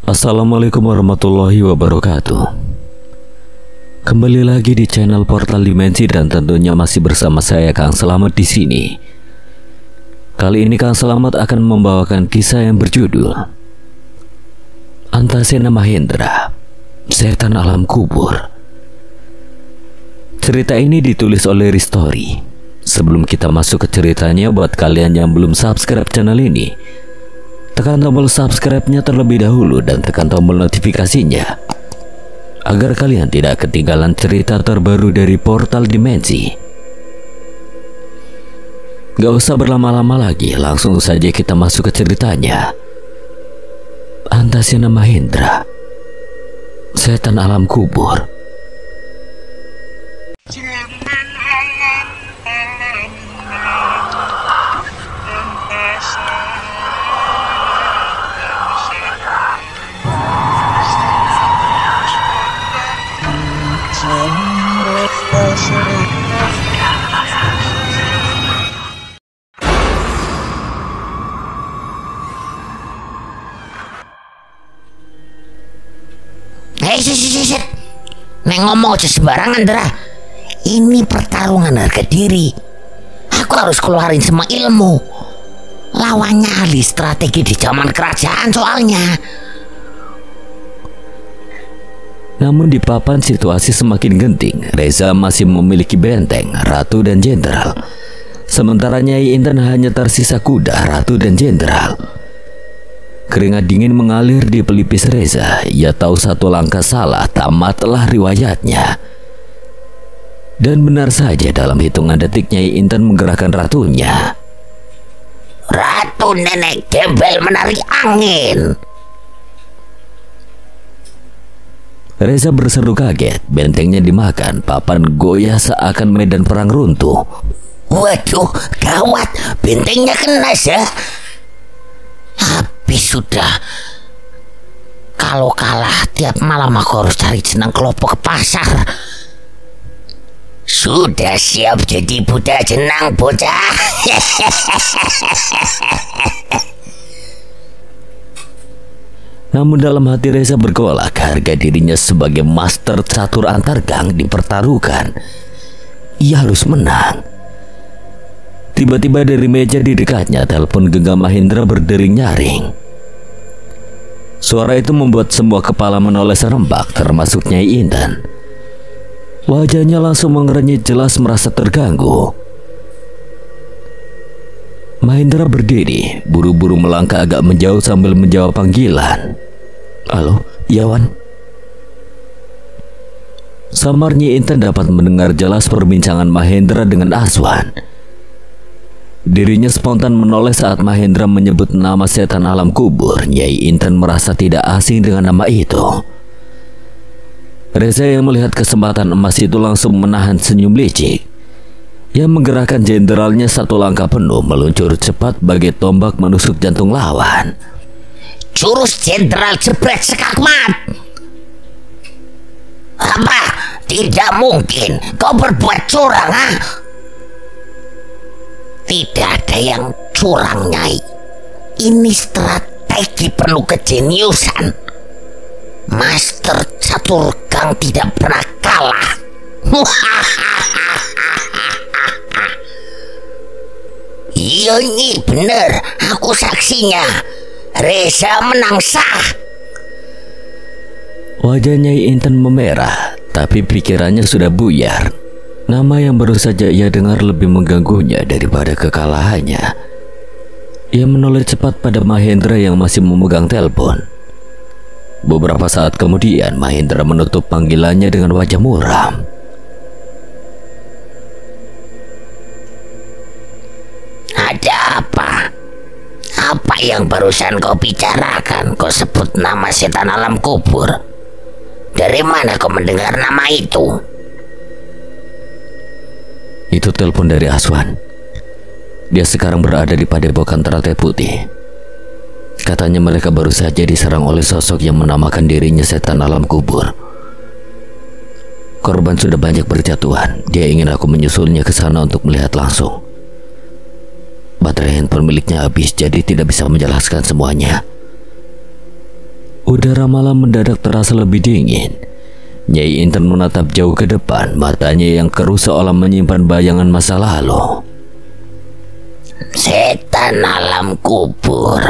Assalamualaikum warahmatullahi wabarakatuh. Kembali lagi di channel Portal Dimensi dan tentunya masih bersama saya Kang Selamat di sini. Kali ini Kang Selamat akan membawakan kisah yang berjudul Antasena Mahendra, Setan Alam Kubur. Cerita ini ditulis oleh Ristori. Sebelum kita masuk ke ceritanya, buat kalian yang belum subscribe channel ini, tekan tombol subscribe-nya terlebih dahulu dan tekan tombol notifikasinya agar kalian tidak ketinggalan cerita terbaru dari Portal Dimensi. Gak usah berlama-lama lagi, langsung saja kita masuk ke ceritanya. Antasena Mahendra, Setan Alam Kubur. Neng ngomong aja sembarangan, Dra. Ini pertarungan harga diri. Aku harus keluarin semua ilmu. Lawannya ahli strategi di zaman kerajaan soalnya. Namun di papan situasi semakin genting. Reza masih memiliki benteng, ratu dan jenderal. Sementara Nyai Intan hanya tersisa kuda, ratu dan jenderal. Keringat dingin mengalir di pelipis Reza. Ia tahu satu langkah salah, tamatlah riwayatnya. Dan benar saja, dalam hitungan detik Nyai Intan menggerakkan ratunya. Ratu nenek gembel menarik angin. Reza berseru kaget, bentengnya dimakan, papan goyah seakan medan perang runtuh. Waduh, gawat, bentengnya kena ya. Habis sudah. Kalau kalah tiap malam aku harus cari jenang kelopo ke pasar. Sudah siap jadi budak jenang, bocah. Namun dalam hati Reza bergolak, harga dirinya sebagai master catur antargang dipertaruhkan. Ia harus menang. Tiba-tiba dari meja di dekatnya telepon genggam Mahendra berdering nyaring. Suara itu membuat semua kepala menoleh serempak, termasuk Nyai Intan. Wajahnya langsung mengerenyit, jelas merasa terganggu. Mahendra berdiri, buru-buru melangkah agak menjauh sambil menjawab panggilan. Halo, Yawan. Samar Nyai Intan dapat mendengar jelas perbincangan Mahendra dengan Aswan. Dirinya spontan menoleh saat Mahendra menyebut nama Setan Alam Kubur. Nyai Intan merasa tidak asing dengan nama itu. Reza yang melihat kesempatan emas itu langsung menahan senyum licik. Ia menggerakkan jenderalnya satu langkah penuh, meluncur cepat bagai tombak menusuk jantung lawan. Jurus jenderal jebret sekakmat. Apa? Tidak mungkin kau berbuat curang, ha? Tidak ada yang curang, Nyai. Ini strategi perlu kejeniusan. Master catur gang tidak pernah kalah. Iya nih, bener. Aku saksinya. Reza menang sah. Wajah Nyai Intan memerah, tapi pikirannya sudah buyar. Nama yang baru saja ia dengar lebih mengganggunya daripada kekalahannya. Ia menoleh cepat pada Mahendra yang masih memegang telepon. Beberapa saat kemudian Mahendra menutup panggilannya dengan wajah muram. Ada apa? Apa yang barusan kau bicarakan? Kau sebut nama Setan Alam Kubur. Dari mana kau mendengar nama itu? Itu telepon dari Aswan. Dia sekarang berada di Padepokan Teratai Putih. Katanya mereka baru saja diserang oleh sosok yang menamakan dirinya Setan Alam Kubur. Korban sudah banyak berjatuhan. Dia ingin aku menyusulnya ke sana untuk melihat langsung. Baterai handphone miliknya habis, jadi tidak bisa menjelaskan semuanya. Udara malam mendadak terasa lebih dingin. Nyai Inten menatap jauh ke depan, matanya yang keruh seolah menyimpan bayangan masa lalu. Setan alam kubur.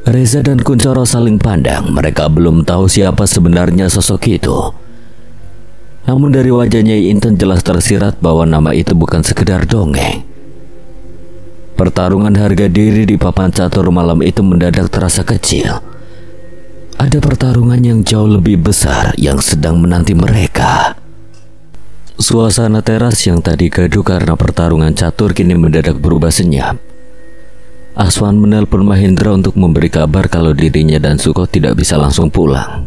Reza dan Kuncoro saling pandang. Mereka belum tahu siapa sebenarnya sosok itu. Namun dari wajah Nyai Inten jelas tersirat bahwa nama itu bukan sekedar dongeng. Pertarungan harga diri di papan catur malam itu mendadak terasa kecil. Ada pertarungan yang jauh lebih besar yang sedang menanti mereka. Suasana teras yang tadi gaduh karena pertarungan catur kini mendadak berubah senyap. Aswan menelpon Mahendra untuk memberi kabar kalau dirinya dan Suko tidak bisa langsung pulang.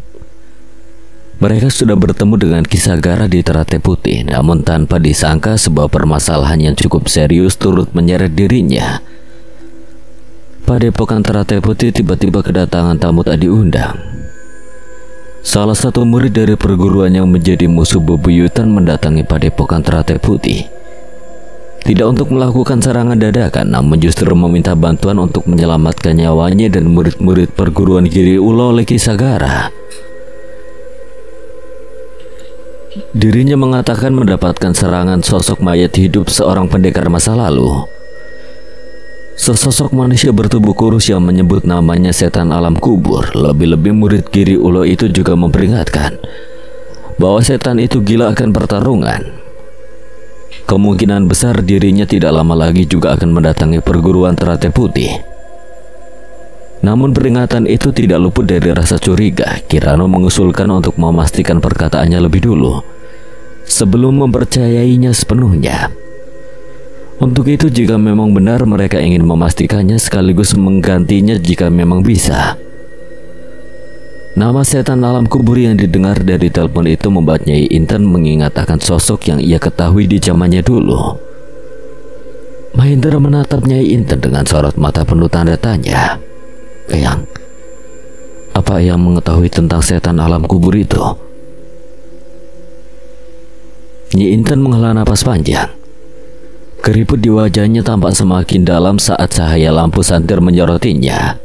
Mereka sudah bertemu dengan Kisagara di Teratai Putih, namun tanpa disangka sebuah permasalahan yang cukup serius turut menyeret dirinya. Padepokan Teratai Putih tiba-tiba kedatangan tamu tak diundang. Salah satu murid dari perguruan yang menjadi musuh bebuyutan mendatangi Padepokan Teratai Putih. Tidak untuk melakukan serangan dadakan, namun justru meminta bantuan untuk menyelamatkan nyawanya dan murid-murid perguruan Giri Ulo oleh Kisagara. Dirinya mengatakan mendapatkan serangan sosok mayat hidup seorang pendekar masa lalu. Sesosok manusia bertubuh kurus yang menyebut namanya setan alam kubur. Lebih-lebih murid Giri Ulo itu juga memperingatkan bahwa setan itu gila akan pertarungan. Kemungkinan besar dirinya tidak lama lagi juga akan mendatangi perguruan Teratai Putih. Namun peringatan itu tidak luput dari rasa curiga. Kirano mengusulkan untuk memastikan perkataannya lebih dulu sebelum mempercayainya sepenuhnya. Untuk itu jika memang benar mereka ingin memastikannya sekaligus menggantinya jika memang bisa. Nama setan alam kubur yang didengar dari telepon itu membuat Nyai Inten mengingat akan sosok yang ia ketahui di zamannya dulu. Mahendra menatap Nyai Inten dengan sorot mata penuh tanda tanya. Eyang, apa yang mengetahui tentang setan alam kubur itu? Nyai Inten menghela napas panjang. Keriput di wajahnya tampak semakin dalam saat cahaya lampu santir menyorotinya.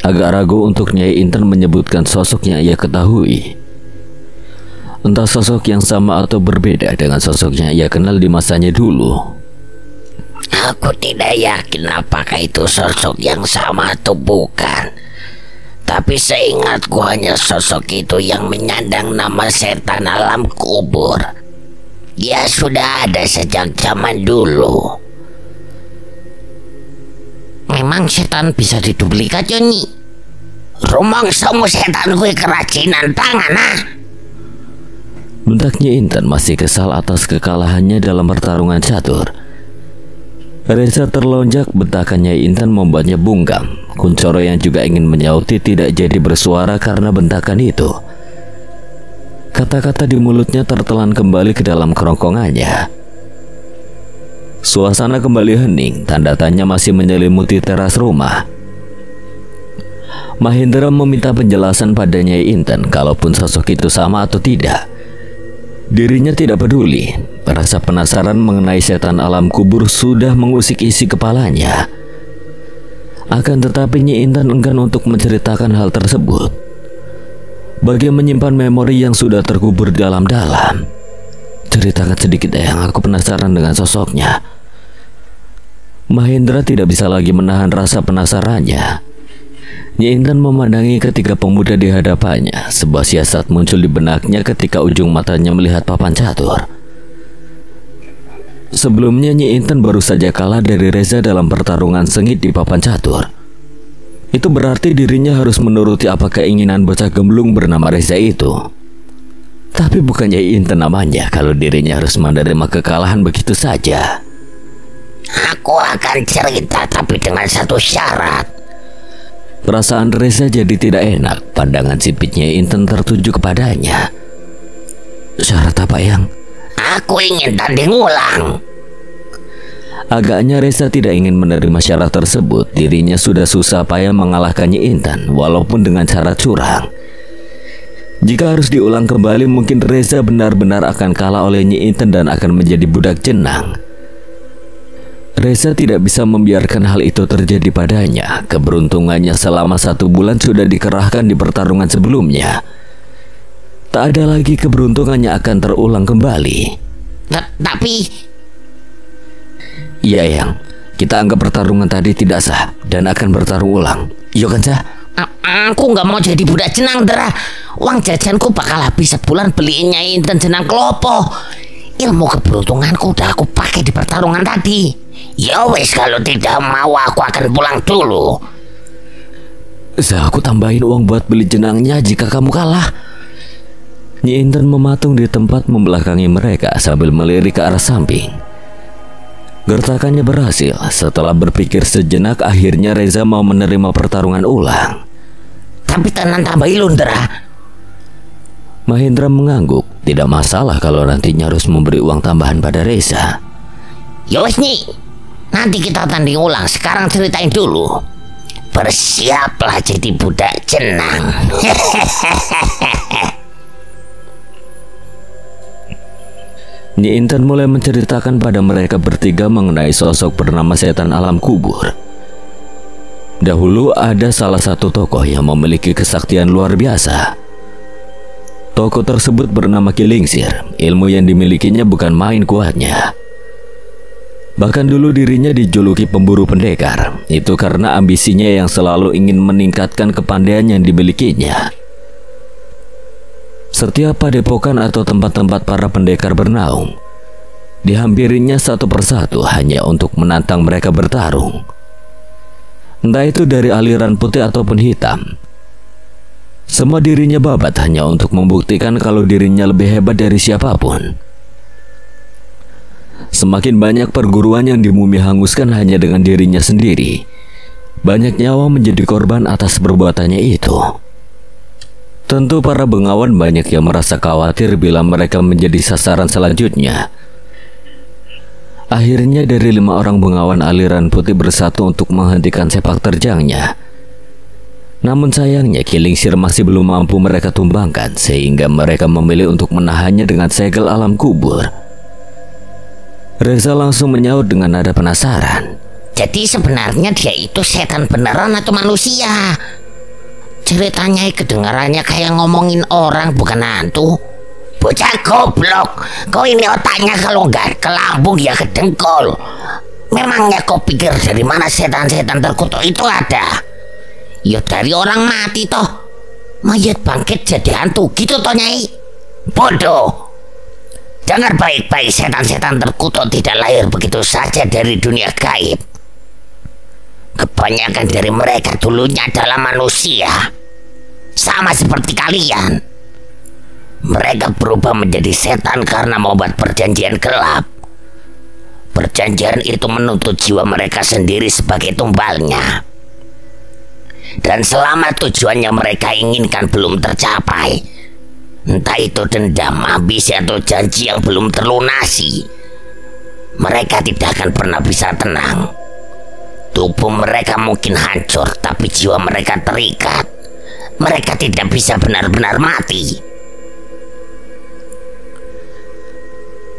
Agak ragu untuk Nyai Inten menyebutkan sosok yang ia ketahui. Entah sosok yang sama atau berbeda dengan sosok yang ia kenal di masanya dulu. Aku tidak yakin apakah itu sosok yang sama atau bukan. Tapi seingatku hanya sosok itu yang menyandang nama setan alam kubur. Dia sudah ada sejak zaman dulu. Memang setan bisa diduplikat Nyi. Rumang semua setan gue keracinan tangan Bentaknya Inten masih kesal atas kekalahannya dalam pertarungan catur. Reza terlonjak, bentakannya Inten membuatnya bungkam. Kuncoro yang juga ingin menyauti tidak jadi bersuara karena bentakan itu. Kata-kata di mulutnya tertelan kembali ke dalam kerongkongannya. Suasana kembali hening, tanda tanya masih menyelimuti teras rumah. Mahendra meminta penjelasan pada Nyai Inten, kalaupun sosok itu sama atau tidak. Dirinya tidak peduli. Rasa penasaran mengenai setan alam kubur sudah mengusik isi kepalanya. Akan tetapi Nyai Inten enggan untuk menceritakan hal tersebut. Bagi menyimpan memori yang sudah terkubur dalam-dalam. Ceritakan sedikit yang aku penasaran dengan sosoknya. Mahendra tidak bisa lagi menahan rasa penasarannya. Nyai Inten memandangi ketiga pemuda di hadapannya. Sebuah siasat muncul di benaknya ketika ujung matanya melihat papan catur. Sebelumnya Nyai Inten baru saja kalah dari Reza dalam pertarungan sengit di papan catur. Itu berarti dirinya harus menuruti apa keinginan bocah gemblung bernama Reza itu. Tapi bukan Nyai Inten namanya kalau dirinya harus menerima kekalahan begitu saja. Aku akan cerita tapi dengan satu syarat. Perasaan Reza jadi tidak enak. Pandangan sipit Nyai Inten tertuju kepadanya. Syarat apa yang? Aku ingin tanding ulang. Agaknya Reza tidak ingin menerima syarat tersebut. Dirinya sudah susah payah mengalahkan Nyai Inten, walaupun dengan cara curang. Jika harus diulang kembali, mungkin Reza benar-benar akan kalah oleh Nyai Inten dan akan menjadi budak jenang. Reza tidak bisa membiarkan hal itu terjadi padanya. Keberuntungannya selama 1 bulan sudah dikerahkan di pertarungan sebelumnya. Tak ada lagi keberuntungannya akan terulang kembali. Tapi... Iya, Yang. Kita anggap pertarungan tadi tidak sah dan akan bertarung ulang. Iya kan, Cah? Aku nggak mau jadi budak jenang, Dra. Uang jajanku bakal habis sebulan beliin Nyai Inten jenang kelopo. Ilmu keberuntunganku udah aku pakai di pertarungan tadi. Ya wes, kalau tidak mau aku akan pulang dulu. Aku tambahin uang buat beli jenangnya jika kamu kalah. Nyi Inten mematung di tempat membelakangi mereka sambil melirik ke arah samping. Gertakannya berhasil. Setelah berpikir sejenak, akhirnya Reza mau menerima pertarungan ulang. Tapi tenan tambahin Lundra. Mahendra mengangguk. Tidak masalah kalau nantinya harus memberi uang tambahan pada Reza. Yowes nih, nanti kita tanding ulang. Sekarang ceritain dulu. Bersiaplah jadi budak jenang. Nyi Inten mulai menceritakan pada mereka bertiga mengenai sosok bernama setan alam kubur. Dahulu ada salah satu tokoh yang memiliki kesaktian luar biasa. Tokoh tersebut bernama Kilingsir. Ilmu yang dimilikinya bukan main kuatnya. Bahkan dulu dirinya dijuluki pemburu pendekar. Itu karena ambisinya yang selalu ingin meningkatkan kepandaian yang dimilikinya. Setiap padepokan atau tempat-tempat para pendekar bernaung, dihampirinya satu persatu hanya untuk menantang mereka bertarung. Entah itu dari aliran putih ataupun hitam. Semua dirinya babat hanya untuk membuktikan kalau dirinya lebih hebat dari siapapun. Semakin banyak perguruan yang dimumi hanguskan hanya dengan dirinya sendiri. Banyak nyawa menjadi korban atas perbuatannya itu. Tentu para bengawan banyak yang merasa khawatir bila mereka menjadi sasaran selanjutnya. Akhirnya dari 5 orang bengawan aliran putih bersatu untuk menghentikan sepak terjangnya. Namun sayangnya Kilingsir masih belum mampu mereka tumbangkan, sehingga mereka memilih untuk menahannya dengan segel alam kubur. Reza langsung menyaut dengan nada penasaran. Jadi sebenarnya dia itu setan beneran atau manusia? Ceritanya kedengarannya kayak ngomongin orang, bukan hantu. Bocah goblok, kau ini otaknya kalau nggak ke lambung ya ke dengkul. Memangnya kau pikir dari mana setan-setan terkutuk itu ada? Ya dari orang mati toh. Mayat bangkit jadi hantu gitu toh Nyai. Bodoh. Dengar baik-baik, setan-setan terkutuk tidak lahir begitu saja dari dunia gaib. Kebanyakan dari mereka dulunya adalah manusia, sama seperti kalian. Mereka berubah menjadi setan karena membuat perjanjian gelap. Perjanjian itu menuntut jiwa mereka sendiri sebagai tumbalnya. Dan selama tujuannya mereka inginkan belum tercapai, entah itu dendam, ambisi atau janji yang belum terlunasi, mereka tidak akan pernah bisa tenang. Tubuh mereka mungkin hancur, tapi jiwa mereka terikat. Mereka tidak bisa benar-benar mati.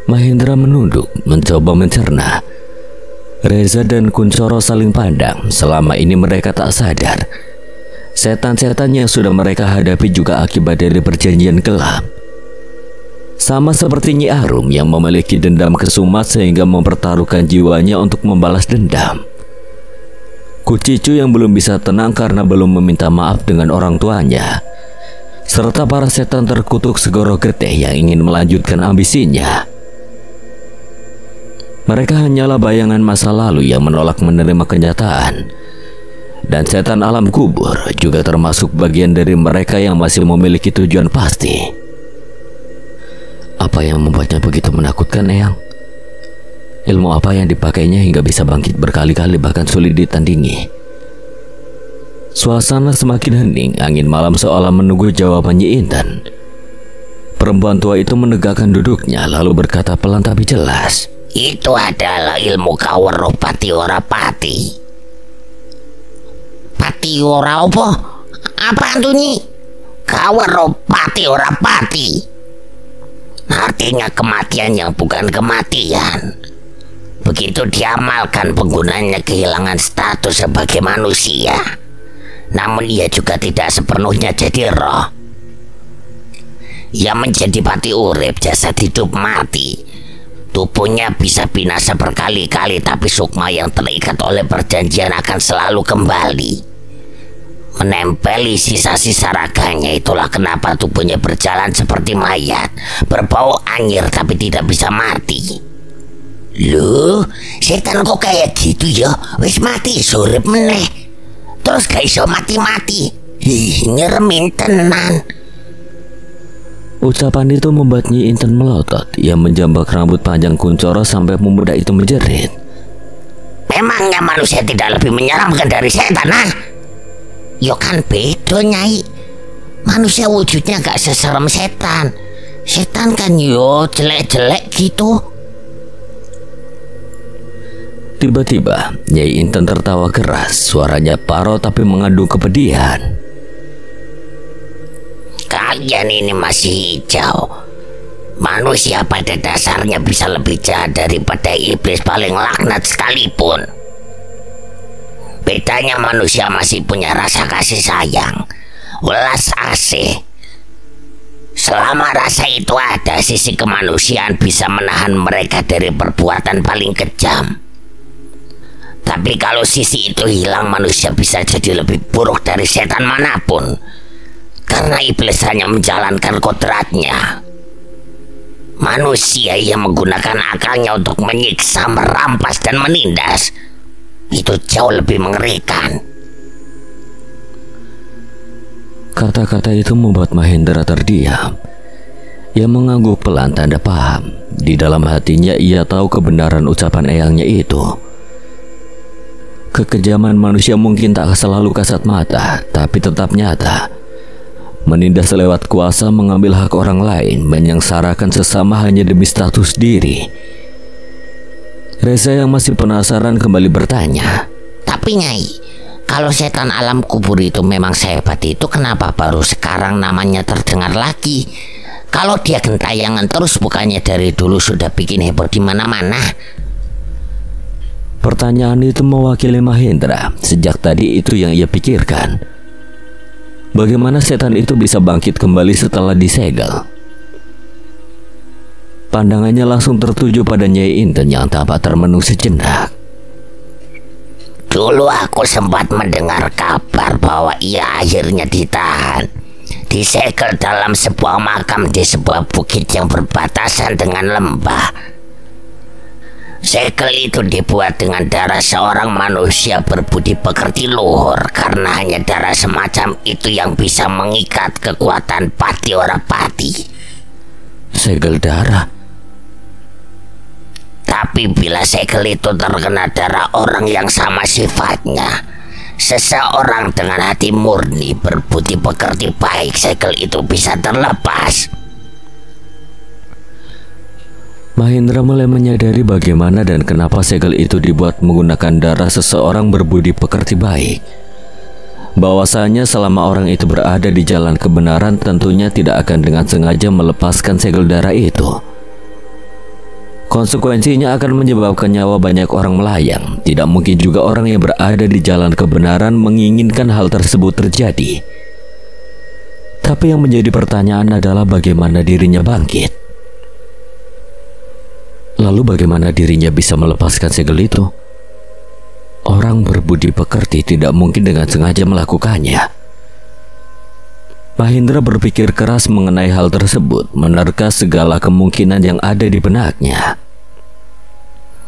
Mahendra menunduk, mencoba mencerna. Reza dan Kuncoro saling pandang. Selama ini mereka tak sadar setan-setan yang sudah mereka hadapi juga akibat dari perjanjian gelap. Sama seperti Nyi Arum yang memiliki dendam kesumat sehingga mempertaruhkan jiwanya untuk membalas dendam. Kucicu yang belum bisa tenang karena belum meminta maaf dengan orang tuanya, serta para setan terkutuk Segoro Getih yang ingin melanjutkan ambisinya. Mereka hanyalah bayangan masa lalu yang menolak menerima kenyataan. Dan setan alam kubur juga termasuk bagian dari mereka yang masih memiliki tujuan pasti. Apa yang membuatnya begitu menakutkan, Eyang? Ilmu apa yang dipakainya hingga bisa bangkit berkali-kali bahkan sulit ditandingi? Suasana semakin hening, angin malam seolah menunggu jawaban Nyi Inten. Perempuan tua itu menegakkan duduknya lalu berkata pelan tapi jelas. Itu adalah ilmu Kawero Patiora Pati. Patiora apa? Apaan tuh Nyi? Kawero Patiora Pati. Artinya kematian yang bukan kematian. Begitu diamalkan, penggunanya kehilangan status sebagai manusia. Namun ia juga tidak sepenuhnya jadi roh. Ia menjadi pati urip, jasad hidup mati. Tubuhnya bisa binasa berkali-kali, tapi sukma yang terikat oleh perjanjian akan selalu kembali, menempeli sisa-sisa raganya. Itulah kenapa tubuhnya berjalan seperti mayat, berbau anyir tapi tidak bisa mati. Loh, setan kok kayak gitu ya? Wis mati surip meneh, terus gak iso mati-mati. Nyeremin tenan. Ucapan itu membuat Nyi Inten melotot. Ia menjambak rambut panjang Kuncoro sampai pemuda itu menjerit. Memangnya manusia tidak lebih menyeramkan dari setan, ah? Yo kan beda, Nyai. Manusia wujudnya gak seserem setan. Setan kan yo jelek-jelek gitu. Tiba-tiba Nyai Inten tertawa keras. Suaranya parau tapi mengandung kepedihan. Kalian ini masih hijau. Manusia pada dasarnya bisa lebih jahat daripada iblis paling laknat sekalipun. Bedanya manusia masih punya rasa kasih sayang, welas asih. Selama rasa itu ada, sisi kemanusiaan bisa menahan mereka dari perbuatan paling kejam. Tapi kalau sisi itu hilang, manusia bisa jadi lebih buruk dari setan manapun. Karena iblis hanya menjalankan kodratnya. Manusia yang menggunakan akalnya untuk menyiksa, merampas, dan menindas, itu jauh lebih mengerikan. Kata-kata itu membuat Mahendra terdiam. Ia mengangguk pelan tanda paham. Di dalam hatinya ia tahu kebenaran ucapan eyangnya itu. Kekejaman manusia mungkin tak selalu kasat mata, tapi tetap nyata. Menindas lewat kuasa, mengambil hak orang lain, menyengsarakan sesama hanya demi status diri. Reza yang masih penasaran kembali bertanya. Tapi Nyai, kalau setan alam kubur itu memang sehebat itu, kenapa baru sekarang namanya terdengar lagi? Kalau dia gentayangan terus, bukannya dari dulu sudah bikin heboh di mana-mana? Pertanyaan itu mewakili Mahendra. Sejak tadi itu yang ia pikirkan. Bagaimana setan itu bisa bangkit kembali setelah disegel? Pandangannya langsung tertuju pada Nyai Inten yang tampak termenung sejenak. Dulu aku sempat mendengar kabar bahwa ia akhirnya ditahan, disegel dalam sebuah makam di sebuah bukit yang berbatasan dengan lembah. Segel itu dibuat dengan darah seorang manusia berbudi pekerti luhur, karena hanya darah semacam itu yang bisa mengikat kekuatan pati ora pati. Segel darah? Tapi bila segel itu terkena darah orang yang sama sifatnya, seseorang dengan hati murni berbudi pekerti baik, segel itu bisa terlepas. Mahendra mulai menyadari bagaimana dan kenapa segel itu dibuat menggunakan darah seseorang berbudi pekerti baik. Bahwasanya selama orang itu berada di jalan kebenaran, tentunya tidak akan dengan sengaja melepaskan segel darah itu. Konsekuensinya akan menyebabkan nyawa banyak orang melayang. Tidak mungkin juga orang yang berada di jalan kebenaran menginginkan hal tersebut terjadi. Tapi yang menjadi pertanyaan adalah bagaimana dirinya bangkit. Lalu bagaimana dirinya bisa melepaskan segel itu? Orang berbudi pekerti tidak mungkin dengan sengaja melakukannya. Mahendra berpikir keras mengenai hal tersebut, menerka segala kemungkinan yang ada di benaknya.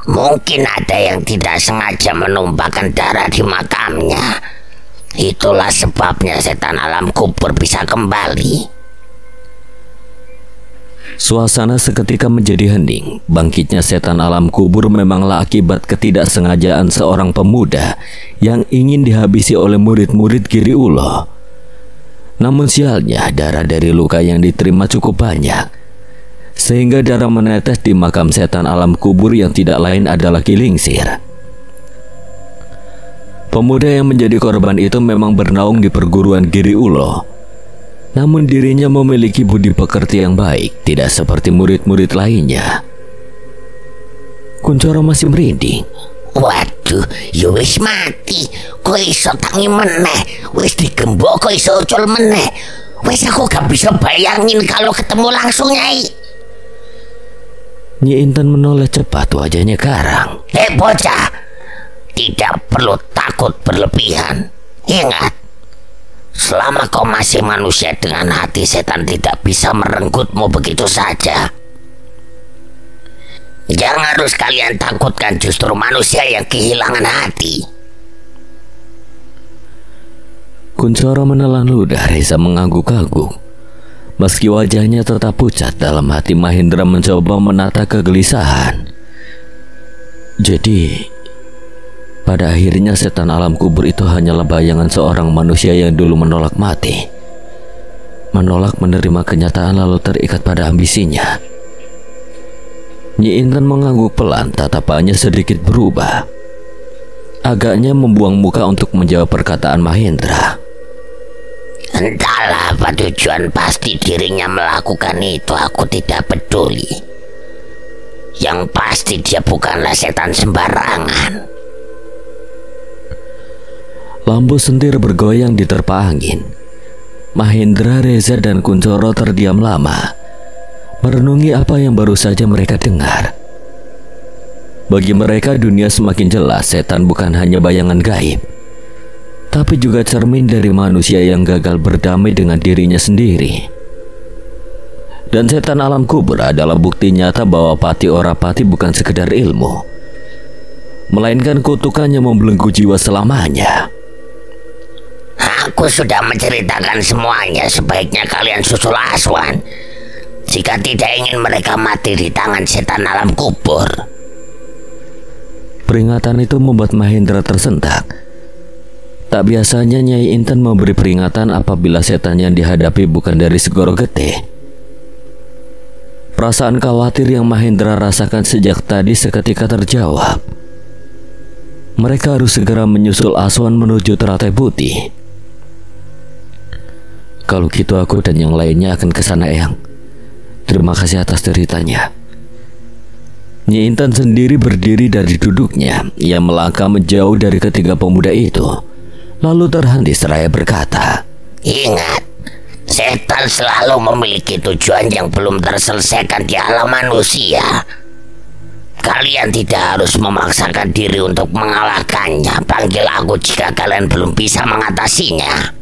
Mungkin ada yang tidak sengaja menumpahkan darah di makamnya. Itulah sebabnya setan alam kubur bisa kembali. Suasana seketika menjadi hening. Bangkitnya setan alam kubur memanglah akibat ketidaksengajaan seorang pemuda yang ingin dihabisi oleh murid-murid Giri Ulo. Namun sialnya, darah dari luka yang diterima cukup banyak, sehingga darah menetes di makam setan alam kubur yang tidak lain adalah Kilingsir. Pemuda yang menjadi korban itu memang bernaung di perguruan Giri Ulo. Namun dirinya memiliki budi pekerti yang baik, tidak seperti murid-murid lainnya. Kuncoro masih merinding. Waduh, ya wis mati. Kok iso tangi meneh? Wis digembok kok iso ucul meneh? Wis aku gak bisa bayangin kalau ketemu langsung, Nyai. Nyi Inten menoleh cepat, wajahnya garang. Bocah, tidak perlu takut berlebihan. Ingat, selama kau masih manusia dengan hati, setan tidak bisa merenggutmu begitu saja. Yang harus kalian takutkan justru manusia yang kehilangan hati. Kuncoro menelan ludah Reza mengangguk-angguk. Meski wajahnya tetap pucat, dalam hati Mahendra mencoba menata kegelisahan. Jadi, pada akhirnya setan alam kubur itu hanyalah bayangan seorang manusia yang dulu menolak mati. Menolak menerima kenyataan lalu terikat pada ambisinya. Nyi Inten mengangguk pelan, tatapannya sedikit berubah. Agaknya membuang muka untuk menjawab perkataan Mahendra. Entahlah apa tujuan pasti dirinya melakukan itu, aku tidak peduli. Yang pasti dia bukanlah setan sembarangan. Lampu sentir bergoyang diterpa angin. Mahendra, Reza, dan Kuncoro terdiam lama, merenungi apa yang baru saja mereka dengar. Bagi mereka dunia semakin jelas setan bukan hanya bayangan gaib, tapi juga cermin dari manusia yang gagal berdamai dengan dirinya sendiri. Dan setan alam kubur adalah bukti nyata bahwa pati ora pati bukan sekedar ilmu, melainkan kutukan yang membelenggu jiwa selamanya. Aku sudah menceritakan semuanya, sebaiknya kalian susul Aswan jika tidak ingin mereka mati di tangan setan alam kubur. Peringatan itu membuat Mahendra tersentak. Tak biasanya Nyai Inten memberi peringatan apabila setan yang dihadapi bukan dari segoro getih. Perasaan khawatir yang Mahendra rasakan sejak tadi seketika terjawab. Mereka harus segera menyusul Aswan menuju Teratai Putih. Kalau gitu aku dan yang lainnya akan ke sana, Eyang. Terima kasih atas ceritanya. Nyi Inten sendiri berdiri dari duduknya. Ia melangkah menjauh dari ketiga pemuda itu, lalu terhenti seraya berkata, Ingat, setan selalu memiliki tujuan yang belum terselesaikan di alam manusia. Kalian tidak harus memaksakan diri untuk mengalahkannya. Panggil aku jika kalian belum bisa mengatasinya.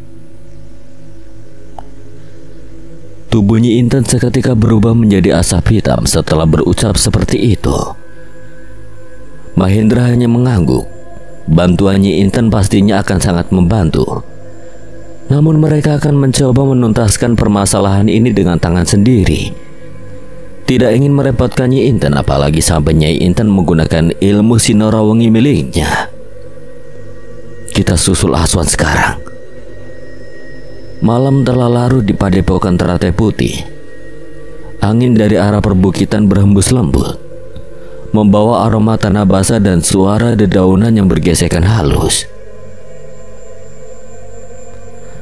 Tubuh Nyi Inten seketika berubah menjadi asap hitam setelah berucap seperti itu. Mahendra hanya mengangguk. Bantuan Nyi Inten pastinya akan sangat membantu. Namun mereka akan mencoba menuntaskan permasalahan ini dengan tangan sendiri. Tidak ingin merepotkan Nyi Inten, apalagi sampai Nyai Inten menggunakan ilmu Sinorawangi miliknya. Kita susul Aswan sekarang. Malam telah larut di padepokan Teratai Putih. Angin dari arah perbukitan berhembus lembut, membawa aroma tanah basah dan suara dedaunan yang bergesekan halus.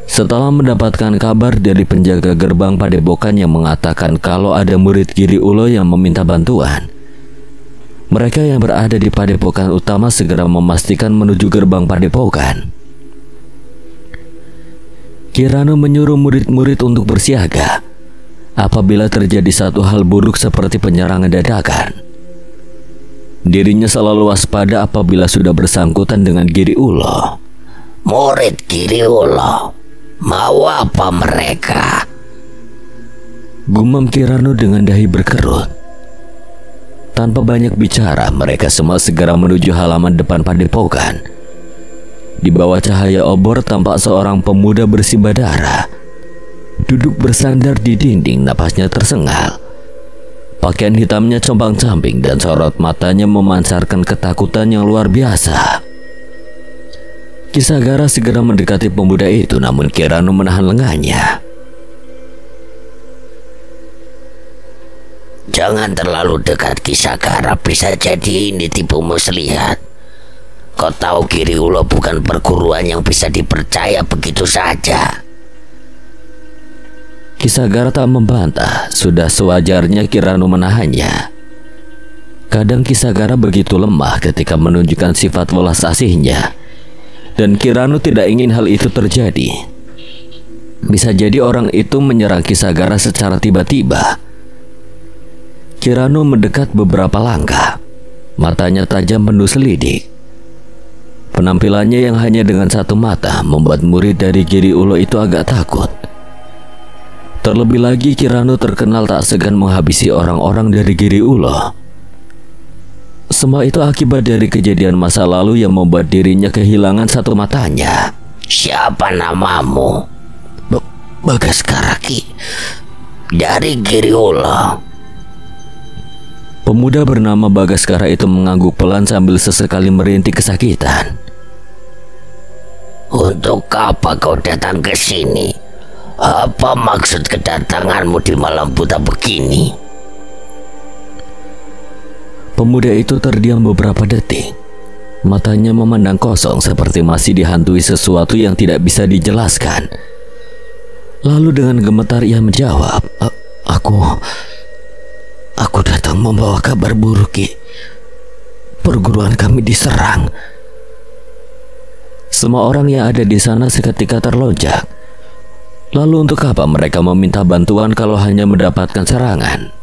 Setelah mendapatkan kabar dari penjaga gerbang padepokan yang mengatakan kalau ada murid Giri Ulo yang meminta bantuan, mereka yang berada di padepokan utama segera memastikan menuju gerbang padepokan. Kirano menyuruh murid-murid untuk bersiaga apabila terjadi satu hal buruk seperti penyerangan dadakan. Dirinya selalu waspada apabila sudah bersangkutan dengan Giri Ulo. Murid Giri Ulo, mau apa mereka? Gumam Kirano dengan dahi berkerut. Tanpa banyak bicara, mereka semua segera menuju halaman depan padepokan. Di bawah cahaya obor tampak seorang pemuda bersimbah darah, duduk bersandar di dinding, napasnya tersengal. Pakaian hitamnya compang-camping dan sorot matanya memancarkan ketakutan yang luar biasa. Kisahgara segera mendekati pemuda itu, namun Kirano menahan lengannya. Jangan terlalu dekat, Kisahgara, bisa jadi ini tipu muslihat. Kau tahu Giri Ulo bukan perguruan yang bisa dipercaya begitu saja. Kisahgara tak membantah, sudah sewajarnya Kirano menahannya. Kadang Kisagara begitu lemah ketika menunjukkan sifat welas asihnya, dan Kirano tidak ingin hal itu terjadi. Bisa jadi orang itu menyerang Kisagara secara tiba-tiba. Kirano mendekat beberapa langkah, matanya tajam penuh selidik. Penampilannya yang hanya dengan satu mata membuat murid dari Giri Ulo itu agak takut. Terlebih lagi Kirano terkenal tak segan menghabisi orang-orang dari Giri Ulo. Semua itu akibat dari kejadian masa lalu yang membuat dirinya kehilangan satu matanya. Siapa namamu? Bagaskara, Ki. Dari Giri Ulo. Pemuda bernama Bagaskara itu mengangguk pelan sambil sesekali merintih kesakitan. Untuk apa kau datang ke sini? Apa maksud kedatanganmu di malam buta begini? Pemuda itu terdiam beberapa detik. Matanya memandang kosong seperti masih dihantui sesuatu yang tidak bisa dijelaskan. Lalu dengan gemetar ia menjawab, Aku datang membawa kabar buruk, Ki. Perguruan kami diserang. Semua orang yang ada di sana seketika terlonjak. Lalu untuk apa mereka meminta bantuan kalau hanya mendapatkan serangan?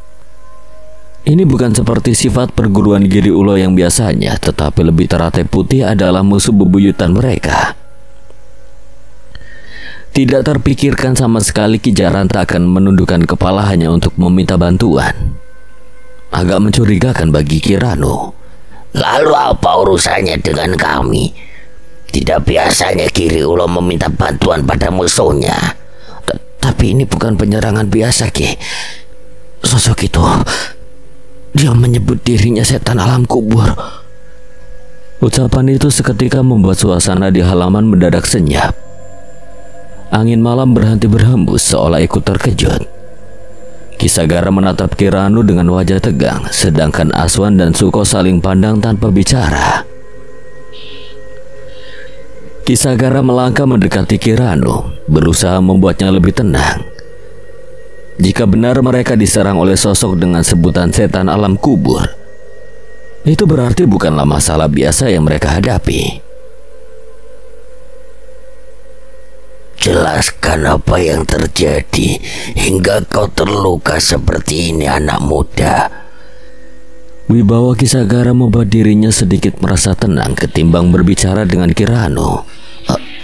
Ini bukan seperti sifat perguruan Giri Ulo yang biasanya, tetapi lebih teratai putih adalah musuh bebuyutan mereka. Tidak terpikirkan sama sekali Ki Jaranta akan menundukkan kepala hanya untuk meminta bantuan. Agak mencurigakan bagi Kirano. Lalu apa urusannya dengan kami? Tidak biasanya Giri Ulo meminta bantuan pada musuhnya. Tapi ini bukan penyerangan biasa, Ki. Sosok itu, dia menyebut dirinya setan alam kubur. Ucapan itu seketika membuat suasana di halaman mendadak senyap. Angin malam berhenti berhembus seolah ikut terkejut. Kisagara menatap Kirano dengan wajah tegang, sedangkan Aswan dan Suko saling pandang tanpa bicara. Kisagara melangkah mendekati Kirano, berusaha membuatnya lebih tenang. Jika benar mereka diserang oleh sosok dengan sebutan setan alam kubur, itu berarti bukanlah masalah biasa yang mereka hadapi. Jelaskan apa yang terjadi hingga kau terluka seperti ini, anak muda. Wibawa Kisagara membuat dirinya sedikit merasa tenang ketimbang berbicara dengan Kirano.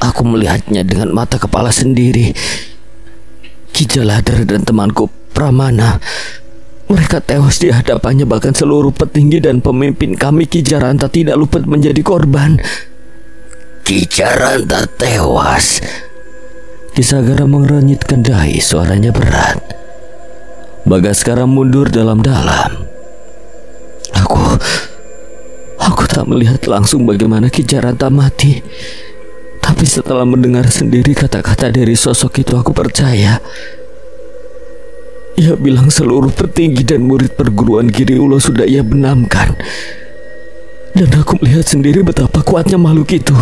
Aku melihatnya dengan mata kepala sendiri. Ki Jaladhar dan temanku Pramana, mereka tewas di hadapannya, bahkan seluruh petinggi dan pemimpin kami Ki Jaranta tidak luput menjadi korban. Ki Jaranta tewas? Kisagara mengernyitkan dahi, suaranya berat. Bagaskara mundur dalam-dalam. Aku tak melihat langsung bagaimana Ki Jaranta mati. Tapi setelah mendengar sendiri kata-kata dari sosok itu, aku percaya. Ia bilang seluruh petinggi dan murid perguruan Giri Ulo sudah ia benamkan. Dan aku melihat sendiri betapa kuatnya makhluk itu.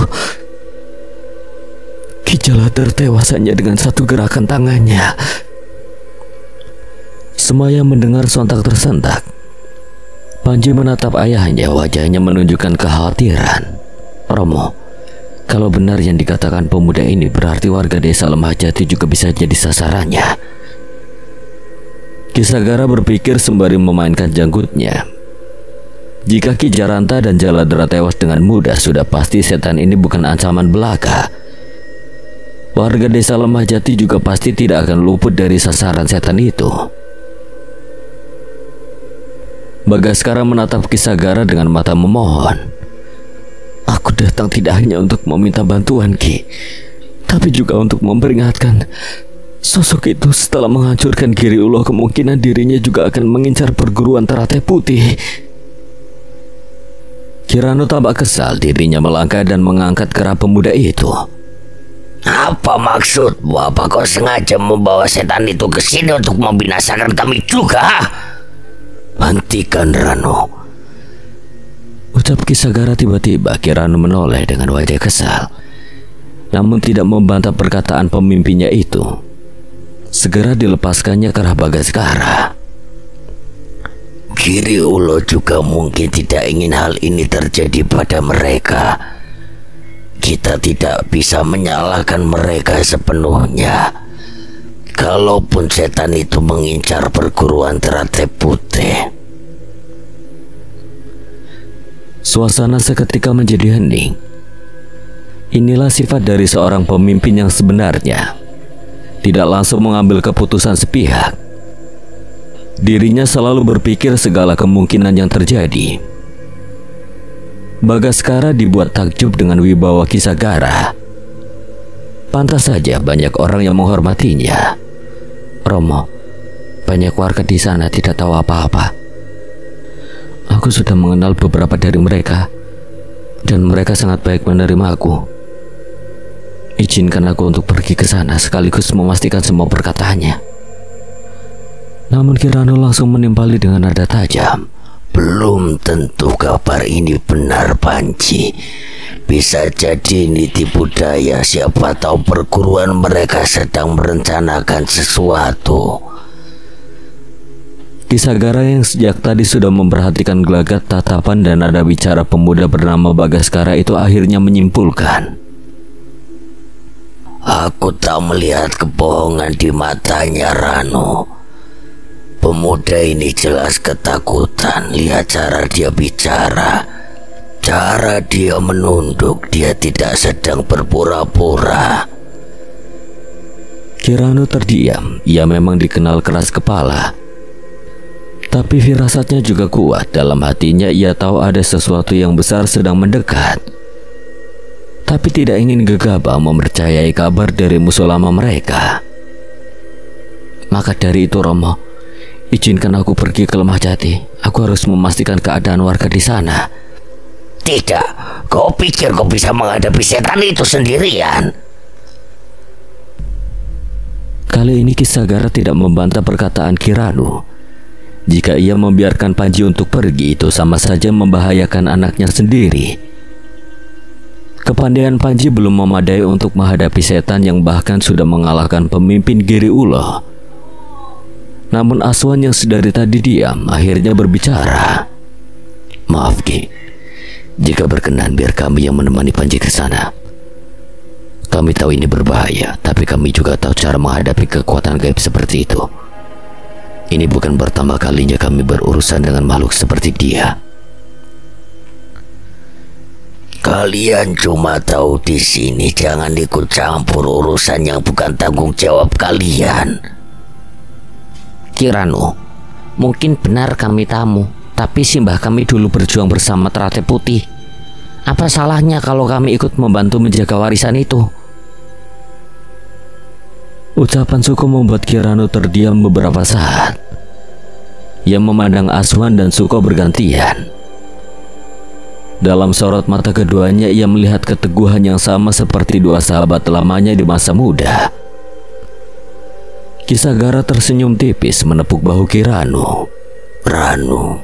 Ki Jaladhar tewas hanya dengan satu gerakan tangannya. Semua yang mendengar sontak tersentak. Panji menatap ayahnya, wajahnya menunjukkan kekhawatiran. Romo, kalau benar yang dikatakan pemuda ini, berarti warga desa Lemah Jati juga bisa jadi sasarannya. Kisagara berpikir sembari memainkan janggutnya. Jika Ki Jaranta dan Jaladhar tewas dengan mudah, sudah pasti setan ini bukan ancaman belaka. Warga desa Lemah Jati juga pasti tidak akan luput dari sasaran setan itu. Bagaskara menatap Kisagara dengan mata memohon. Aku datang tidak hanya untuk meminta bantuan, Ki, tapi juga untuk memperingatkan sosok itu setelah menghancurkan Giri Ulo, kemungkinan dirinya juga akan mengincar perguruan Teratai Putih. Kirano tampak kesal, dirinya melangkah dan mengangkat kera pemuda itu. Apa maksudmu? Apa kau sengaja membawa setan itu ke sini untuk membinasakan kami juga? Hentikan, Rano, ucap Kisagara tiba-tiba. Kirano menoleh dengan wajah kesal, namun tidak membantah perkataan pemimpinnya itu. Segera dilepaskannya kerah Bagaskara. Giri Ulo juga mungkin tidak ingin hal ini terjadi pada mereka. Kita tidak bisa menyalahkan mereka sepenuhnya. Kalaupun setan itu mengincar perguruan Teratai Putih. Suasana seketika menjadi hening. Inilah sifat dari seorang pemimpin yang sebenarnya. Tidak langsung mengambil keputusan sepihak. Dirinya selalu berpikir segala kemungkinan yang terjadi. Bagaskara dibuat takjub dengan wibawa Kisagara. Pantas saja banyak orang yang menghormatinya. Romo, banyak warga di sana tidak tahu apa-apa. Aku sudah mengenal beberapa dari mereka, dan mereka sangat baik menerima aku. Izinkan aku untuk pergi ke sana sekaligus memastikan semua perkataannya. Namun Kirano langsung menimpali dengan nada tajam. Belum tentu kabar ini benar, Panji. Bisa jadi ini tipu daya. Siapa tahu perguruan mereka sedang merencanakan sesuatu. Kisagara yang sejak tadi sudah memperhatikan gelagat tatapan dan nada bicara pemuda bernama Bagaskara itu akhirnya menyimpulkan. Aku tak melihat kebohongan di matanya, Rano. Pemuda ini jelas ketakutan. Lihat cara dia bicara, cara dia menunduk. Dia tidak sedang berpura-pura. Kirano terdiam. Ia memang dikenal keras kepala, tapi firasatnya juga kuat. Dalam hatinya ia tahu ada sesuatu yang besar sedang mendekat, tapi tidak ingin gegabah mempercayai kabar dari musuh lama mereka. Maka dari itu, Romo, izinkan aku pergi ke Lemah Jati. Aku harus memastikan keadaan warga di sana. Tidak, kau pikir kau bisa menghadapi setan itu sendirian? Kali ini Kisagara tidak membantah perkataan Kirano. Jika ia membiarkan Panji untuk pergi, itu sama saja membahayakan anaknya sendiri. Kepandaian Panji belum memadai untuk menghadapi setan yang bahkan sudah mengalahkan pemimpin Giri Ulo. Namun Aswan yang sedari tadi diam akhirnya berbicara. Maaf Ki, jika berkenan biar kami yang menemani Panji ke sana. Kami tahu ini berbahaya, tapi kami juga tahu cara menghadapi kekuatan gaib seperti itu. Ini bukan pertama kalinya kami berurusan dengan makhluk seperti dia. Kalian cuma tahu di sini, jangan ikut campur urusan yang bukan tanggung jawab kalian. Kirano, mungkin benar kami tamu, tapi simbah kami dulu berjuang bersama Teratai Putih. Apa salahnya kalau kami ikut membantu menjaga warisan itu? Ucapan Suko membuat Kirano terdiam beberapa saat. Ia memandang Aswan dan Suko bergantian. Dalam sorot mata keduanya ia melihat keteguhan yang sama seperti dua sahabat lamanya di masa muda. Kisagara tersenyum tipis menepuk bahu Kirano. Ranu,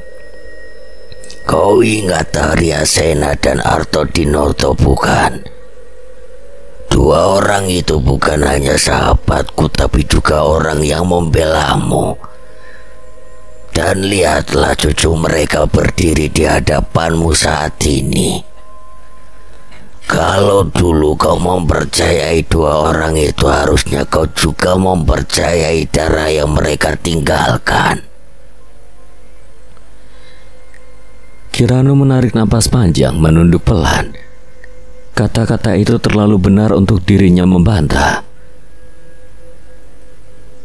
kau ingat Aryasena dan Artodinoto bukan? Dua orang itu bukan hanya sahabatku, tapi juga orang yang membelamu. Dan lihatlah cucu mereka berdiri di hadapanmu saat ini. Kalau dulu kau mempercayai dua orang itu, harusnya kau juga mempercayai darah yang mereka tinggalkan. Kirano menarik napas panjang, menunduk pelan. Kata-kata itu terlalu benar untuk dirinya membantah.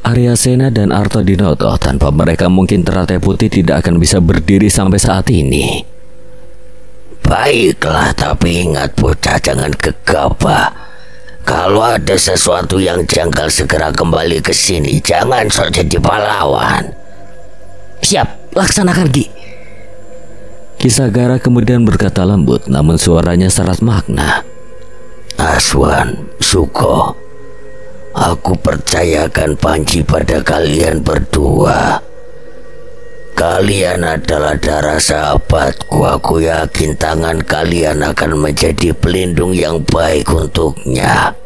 Aryasena dan Artodinoto, tanpa mereka mungkin Teratai Putih tidak akan bisa berdiri sampai saat ini. Baiklah, tapi ingat bocah, jangan gegabah. Kalau ada sesuatu yang janggal, segera kembali ke sini. Jangan sok jadi pahlawan. Siap, laksanakan Ki. Kisagara kemudian berkata lembut, namun suaranya syarat makna. Aswan, Suko, aku percayakan Panji pada kalian berdua. Kalian adalah darah sahabatku. Aku yakin tangan kalian akan menjadi pelindung yang baik untuknya.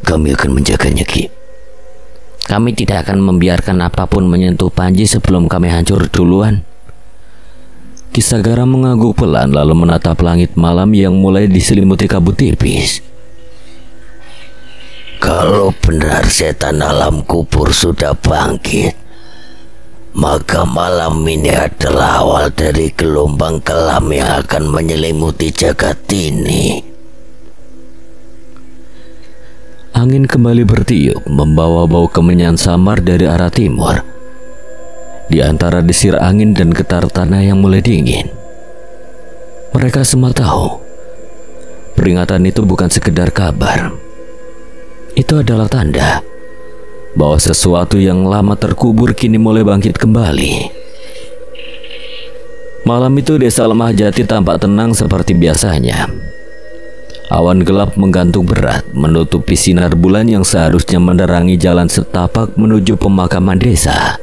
Kami akan menjaganya Ki. Kami tidak akan membiarkan apapun menyentuh Panji sebelum kami hancur duluan. Kisagara mengangguk pelan lalu menatap langit malam yang mulai diselimuti kabut tipis. Kalau benar setan alam kubur sudah bangkit, maka malam ini adalah awal dari gelombang kelam yang akan menyelimuti jagat ini. Angin kembali bertiup, membawa bau kemenyan samar dari arah timur. Di antara desir angin dan getar tanah yang mulai dingin, mereka semua tahu peringatan itu bukan sekedar kabar. Itu adalah tanda bahwa sesuatu yang lama terkubur kini mulai bangkit kembali. Malam itu desa Lemah Jati tampak tenang seperti biasanya. Awan gelap menggantung berat menutupi sinar bulan yang seharusnya menerangi jalan setapak menuju pemakaman desa.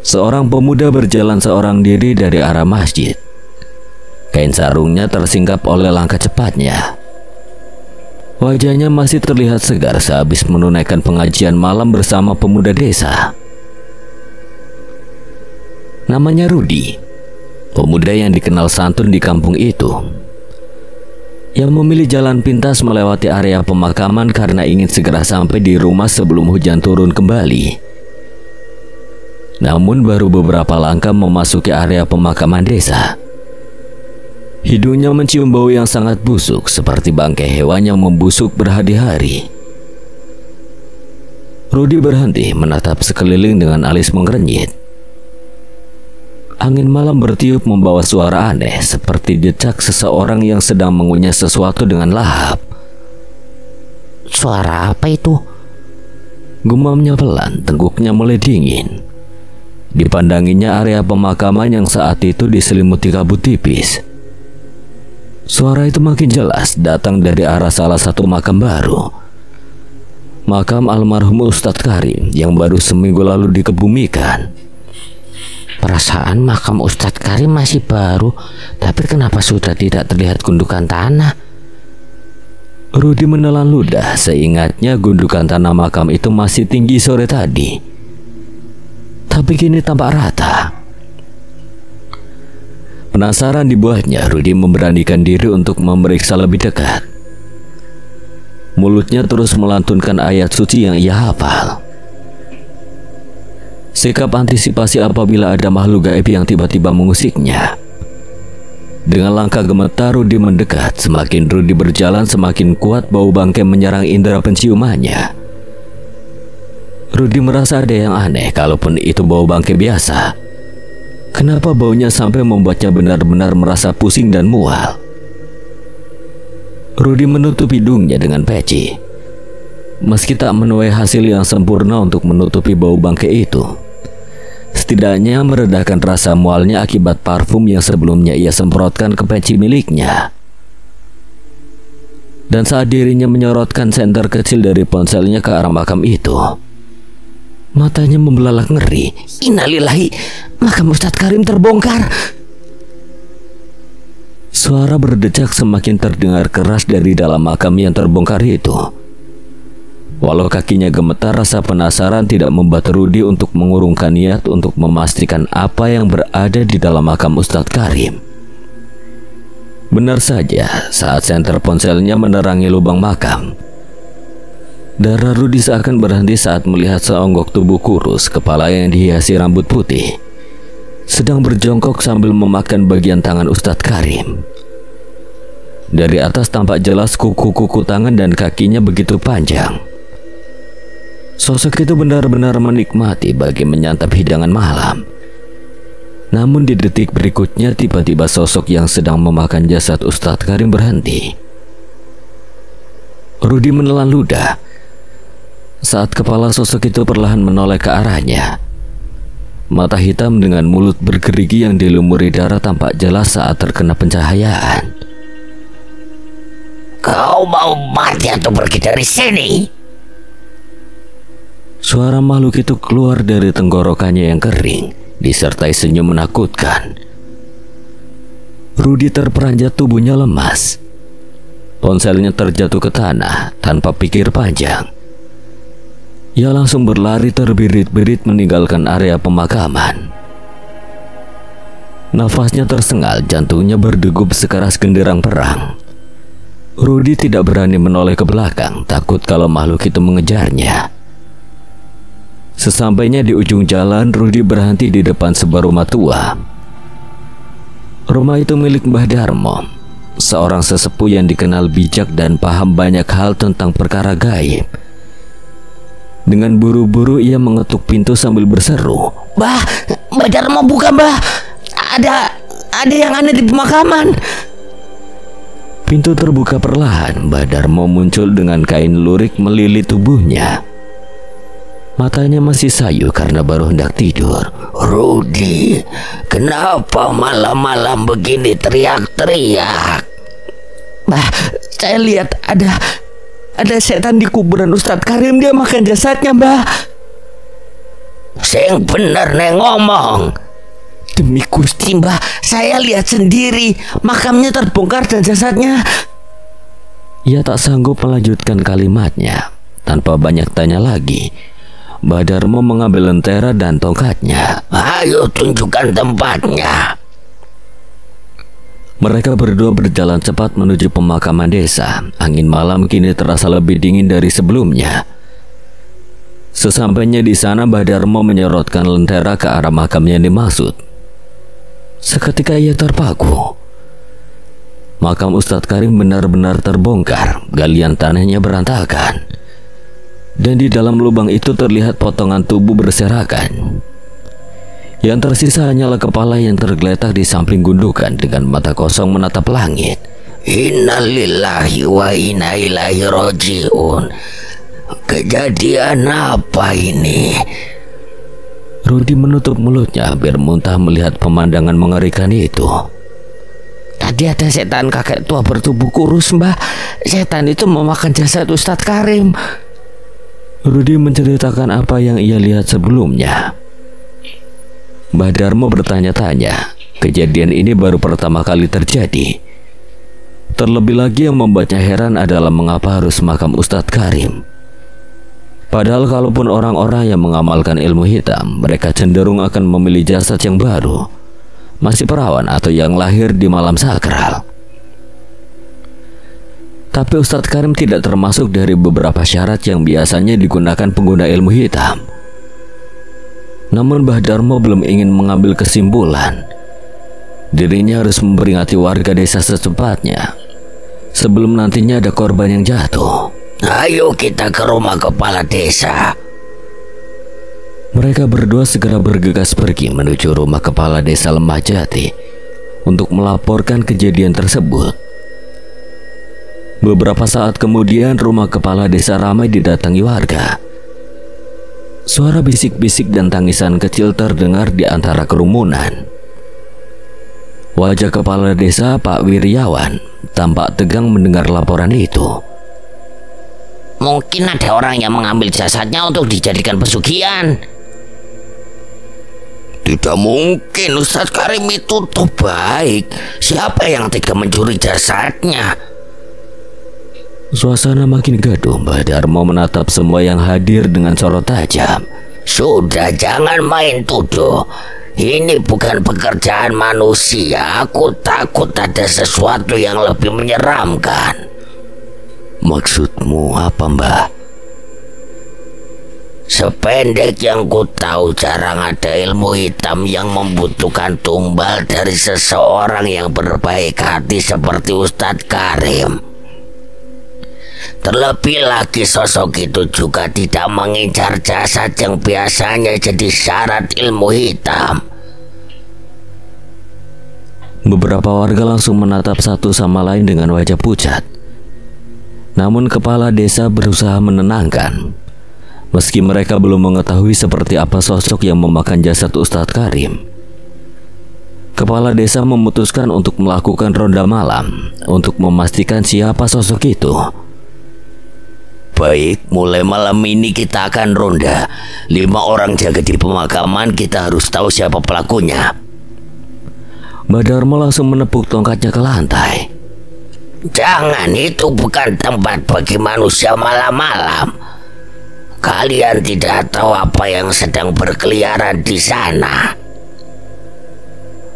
Seorang pemuda berjalan seorang diri dari arah masjid. Kain sarungnya tersingkap oleh langkah cepatnya. Wajahnya masih terlihat segar sehabis menunaikan pengajian malam bersama pemuda desa. Namanya Rudi, pemuda yang dikenal santun di kampung itu, yang memilih jalan pintas melewati area pemakaman karena ingin segera sampai di rumah sebelum hujan turun kembali. Namun baru beberapa langkah memasuki area pemakaman desa, hidungnya mencium bau yang sangat busuk seperti bangkai hewan yang membusuk berhari-hari. Rudi berhenti menatap sekeliling dengan alis mengernyit. Angin malam bertiup membawa suara aneh seperti decak seseorang yang sedang mengunyah sesuatu dengan lahap. Suara apa itu? Gumamnya pelan, tengkuknya mulai dingin. Dipandanginya area pemakaman yang saat itu diselimuti kabut tipis. Suara itu makin jelas datang dari arah salah satu makam baru. Makam almarhum Ustadz Karim yang baru seminggu lalu dikebumikan. Perasaan makam Ustadz Karim masih baru, tapi kenapa sudah tidak terlihat gundukan tanah? Rudi menelan ludah, seingatnya gundukan tanah makam itu masih tinggi sore tadi. Tapi kini tampak rata. Penasaran dibuatnya, Rudi memberanikan diri untuk memeriksa lebih dekat. Mulutnya terus melantunkan ayat suci yang ia hafal. Sikap antisipasi apabila ada makhluk gaib yang tiba-tiba mengusiknya. Dengan langkah gemetar Rudi mendekat. Semakin Rudi berjalan semakin kuat bau bangkai menyerang indera penciumannya. Rudi merasa ada yang aneh, kalaupun itu bau bangkai biasa. Kenapa baunya sampai membuatnya benar-benar merasa pusing dan mual? Rudi menutup hidungnya dengan peci. Meski tak menuai hasil yang sempurna untuk menutupi bau bangkai itu, setidaknya meredakan rasa mualnya akibat parfum yang sebelumnya ia semprotkan ke peci miliknya. Dan saat dirinya menyorotkan senter kecil dari ponselnya ke arah makam itu, matanya membelalak ngeri. Innalillahi, makam Ustadz Karim terbongkar. Suara berdecak semakin terdengar keras dari dalam makam yang terbongkar itu. Walau kakinya gemetar, rasa penasaran tidak membuat Rudi untuk mengurungkan niat untuk memastikan apa yang berada di dalam makam Ustadz Karim. Benar saja, saat senter ponselnya menerangi lubang makam, darah Rudi seakan berhenti saat melihat seonggok tubuh kurus, kepala yang dihiasi rambut putih, sedang berjongkok sambil memakan bagian tangan Ustadz Karim. Dari atas tampak jelas kuku-kuku tangan dan kakinya begitu panjang. Sosok itu benar-benar menikmati bagi menyantap hidangan malam. Namun di detik berikutnya tiba-tiba sosok yang sedang memakan jasad Ustadz Karim berhenti. Rudi menelan ludah saat kepala sosok itu perlahan menoleh ke arahnya. Mata hitam dengan mulut bergerigi yang dilumuri darah tampak jelas saat terkena pencahayaan. Kau mau mati atau pergi dari sini? Suara makhluk itu keluar dari tenggorokannya yang kering, disertai senyum menakutkan. Rudi terperanjat, tubuhnya lemas. Ponselnya terjatuh ke tanah tanpa pikir panjang. Ia langsung berlari terbirit-birit meninggalkan area pemakaman. Nafasnya tersengal, jantungnya berdegup sekeras genderang perang. Rudy tidak berani menoleh ke belakang, takut kalau makhluk itu mengejarnya. Sesampainya di ujung jalan, Rudy berhenti di depan sebuah rumah tua. Rumah itu milik Mbah Darmo, seorang sesepuh yang dikenal bijak dan paham banyak hal tentang perkara gaib. Dengan buru-buru ia mengetuk pintu sambil berseru, Mbah Darmo, buka Mbah. Ada yang aneh di pemakaman. Pintu terbuka perlahan. Mbah Darmo muncul dengan kain lurik melilit tubuhnya. Matanya masih sayu karena baru hendak tidur. Rudy, kenapa malam-malam begini teriak-teriak? Mbah, saya lihat ada setan di kuburan Ustadz Karim. Dia makan jasadnya, Mbah. Sing bener nih ngomong. Demi Gusti, Mbah, saya lihat sendiri. Makamnya terbongkar dan jasadnya. Ia tak sanggup melanjutkan kalimatnya. Tanpa banyak tanya lagi, Mbah Darmo mengambil lentera dan tongkatnya. Ayo tunjukkan tempatnya. Mereka berdua berjalan cepat menuju pemakaman desa. Angin malam kini terasa lebih dingin dari sebelumnya. Sesampainya di sana, Mbah Darmo menyorotkan lentera ke arah makam yang dimaksud. Seketika ia terpaku. Makam Ustadz Karim benar-benar terbongkar. Galian tanahnya berantakan, dan di dalam lubang itu terlihat potongan tubuh berserakan. Yang tersisa hanyalah kepala yang tergeletak di samping gundukan dengan mata kosong menatap langit. Innalillahi wa inna ilaihi rajiun. Kejadian apa ini? Rudy menutup mulutnya hampir muntah melihat pemandangan mengerikan itu. Tadi ada setan kakek tua bertubuh kurus, Mbah. Setan itu memakan jasad Ustadz Karim. Rudy menceritakan apa yang ia lihat sebelumnya. Mbah Darmo bertanya-tanya. Kejadian ini baru pertama kali terjadi. Terlebih lagi yang membuatnya heran adalah mengapa harus makam Ustadz Karim. Padahal kalaupun orang-orang yang mengamalkan ilmu hitam, mereka cenderung akan memilih jasad yang baru, masih perawan atau yang lahir di malam sakral. Tapi Ustadz Karim tidak termasuk dari beberapa syarat yang biasanya digunakan pengguna ilmu hitam. Namun Mbah Darmo belum ingin mengambil kesimpulan. Dirinya harus memperingati warga desa secepatnya, sebelum nantinya ada korban yang jatuh. Ayo kita ke rumah kepala desa. Mereka berdua segera bergegas pergi menuju rumah kepala desa Lembah Jati untuk melaporkan kejadian tersebut. Beberapa saat kemudian rumah kepala desa ramai didatangi warga. Suara bisik-bisik dan tangisan kecil terdengar di antara kerumunan. Wajah kepala desa Pak Wiryawan tampak tegang mendengar laporan itu. Mungkin ada orang yang mengambil jasadnya untuk dijadikan pesugihan. Tidak mungkin, Ustadz Karim itu tuh baik. Siapa yang tega mencuri jasadnya? Suasana makin gaduh. Mbah Darmo menatap semua yang hadir dengan sorot tajam. Sudah, jangan main tuduh. Ini bukan pekerjaan manusia. Aku takut ada sesuatu yang lebih menyeramkan. Maksudmu apa, Mbah? Sependek yang ku tahu, jarang ada ilmu hitam yang membutuhkan tumbal dari seseorang yang berbaik hati seperti Ustadz Karim. Terlebih lagi sosok itu juga tidak mengincar jasad yang biasanya jadi syarat ilmu hitam. Beberapa warga langsung menatap satu sama lain dengan wajah pucat. Namun kepala desa berusaha menenangkan. Meski mereka belum mengetahui seperti apa sosok yang memakan jasad Ustadz Karim, kepala desa memutuskan untuk melakukan ronda malam untuk memastikan siapa sosok itu. Baik, mulai malam ini kita akan ronda. 5 orang jaga di pemakaman, kita harus tahu siapa pelakunya. Mbah Darmo langsung menepuk tongkatnya ke lantai. Jangan, itu bukan tempat bagi manusia malam-malam. Kalian tidak tahu apa yang sedang berkeliaran di sana.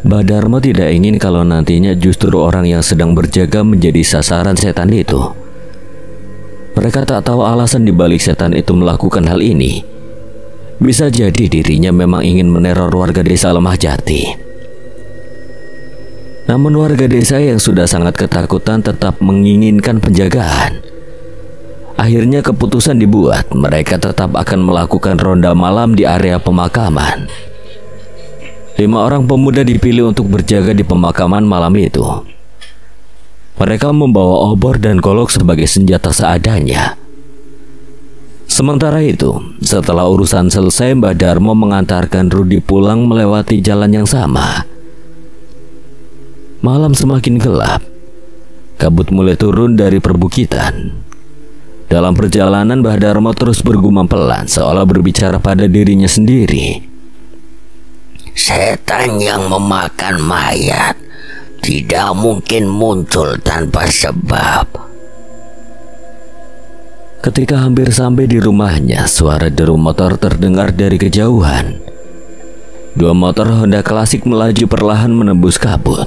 Mbah Darmo tidak ingin kalau nantinya justru orang yang sedang berjaga menjadi sasaran setan itu. Mereka tak tahu alasan dibalik setan itu melakukan hal ini. Bisa jadi dirinya memang ingin meneror warga desa Lemah Jati. Namun warga desa yang sudah sangat ketakutan tetap menginginkan penjagaan. Akhirnya keputusan dibuat, mereka tetap akan melakukan ronda malam di area pemakaman. 5 orang pemuda dipilih untuk berjaga di pemakaman malam itu. Mereka membawa obor dan golok sebagai senjata seadanya. Sementara itu, setelah urusan selesai, Mbah Darmo mengantarkan Rudi pulang melewati jalan yang sama. Malam semakin gelap. Kabut mulai turun dari perbukitan. Dalam perjalanan, Mbah Darmo terus bergumam pelan, seolah berbicara pada dirinya sendiri. Setan yang memakan mayat tidak mungkin muncul tanpa sebab. Ketika hampir sampai di rumahnya, suara deru motor terdengar dari kejauhan. 2 motor Honda klasik melaju perlahan menembus kabut.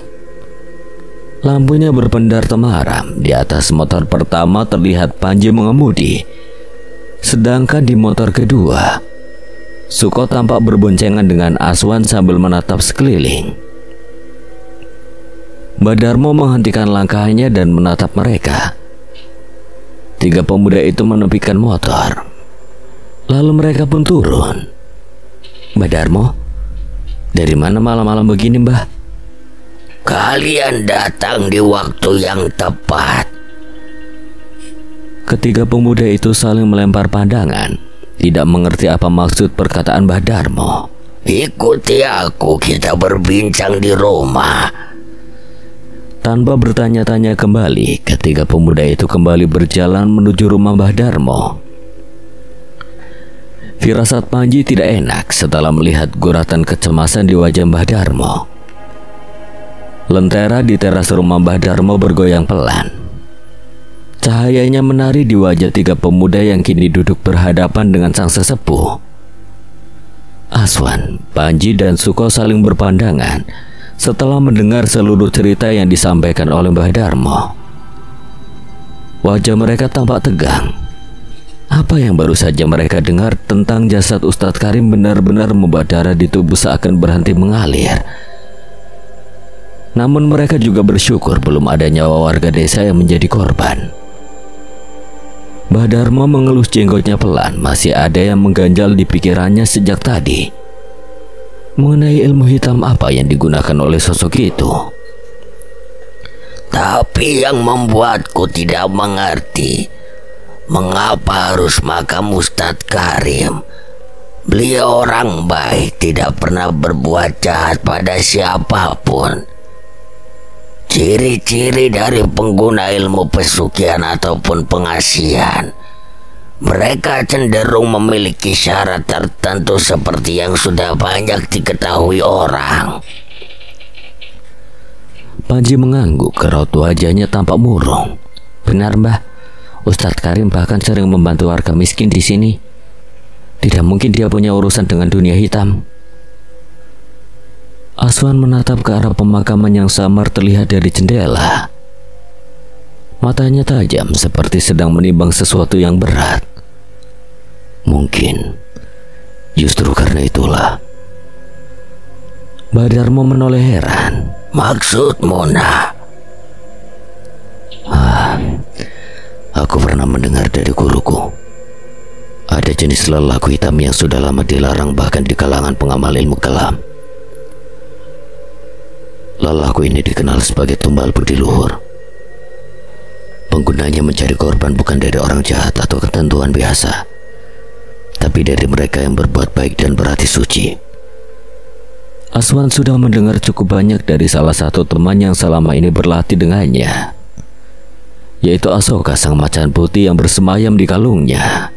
Lampunya berpendar temaram. Di atas motor pertama terlihat Panji mengemudi. Sedangkan di motor kedua, Suko tampak berboncengan dengan Aswan sambil menatap sekeliling. Mbah Darmo menghentikan langkahnya dan menatap mereka. 3 pemuda itu menepikan motor. Lalu mereka pun turun. Mbah Darmo, dari mana malam-malam begini, Mbah? Kalian datang di waktu yang tepat. Ketiga pemuda itu saling melempar pandangan, tidak mengerti apa maksud perkataan Mbah Darmo. Ikuti aku, kita berbincang di rumah. Tanpa bertanya-tanya kembali, ketiga pemuda itu kembali berjalan menuju rumah Mbah Darmo. Firasat Panji tidak enak setelah melihat guratan kecemasan di wajah Mbah Darmo. Lentera di teras rumah Mbah Darmo bergoyang pelan. Cahayanya menari di wajah 3 pemuda yang kini duduk berhadapan dengan sang sesepuh. Aswan, Panji, dan Suko saling berpandangan setelah mendengar seluruh cerita yang disampaikan oleh Mbah Darmo. Wajah mereka tampak tegang. Apa yang baru saja mereka dengar tentang jasad Ustadz Karim benar-benar membuat darah di tubuh seakan berhenti mengalir. Namun mereka juga bersyukur belum ada nyawa warga desa yang menjadi korban. Mbah Darmo mengelus jenggotnya pelan. Masih ada yang mengganjal di pikirannya sejak tadi mengenai ilmu hitam apa yang digunakan oleh sosok itu. Tapi yang membuatku tidak mengerti, mengapa harus makam Ustadz Karim? Beliau orang baik, tidak pernah berbuat jahat pada siapapun. Ciri-ciri dari pengguna ilmu pesugihan ataupun pengasihan, mereka cenderung memiliki syarat tertentu seperti yang sudah banyak diketahui orang. Panji mengangguk, raut wajahnya tampak murung. Benar, Mbah. Ustadz Karim bahkan sering membantu warga miskin di sini. Tidak mungkin dia punya urusan dengan dunia hitam. Aswan menatap ke arah pemakaman yang samar terlihat dari jendela. Matanya tajam seperti sedang menimbang sesuatu yang berat. Mungkin justru karena itulah. Mbah Darmo menoleh heran. Maksudmu, Nak? Aku pernah mendengar dari guruku, ada jenis lelaku hitam yang sudah lama dilarang bahkan di kalangan pengamal ilmu kelam. Lelaku ini dikenal sebagai tumbal budi luhur. Penggunanya mencari korban bukan dari orang jahat atau ketentuan biasa, tapi dari mereka yang berbuat baik dan berhati suci. Aswan sudah mendengar cukup banyak dari salah satu teman yang selama ini berlatih dengannya, yaitu Asoka, sang macan putih yang bersemayam di kalungnya.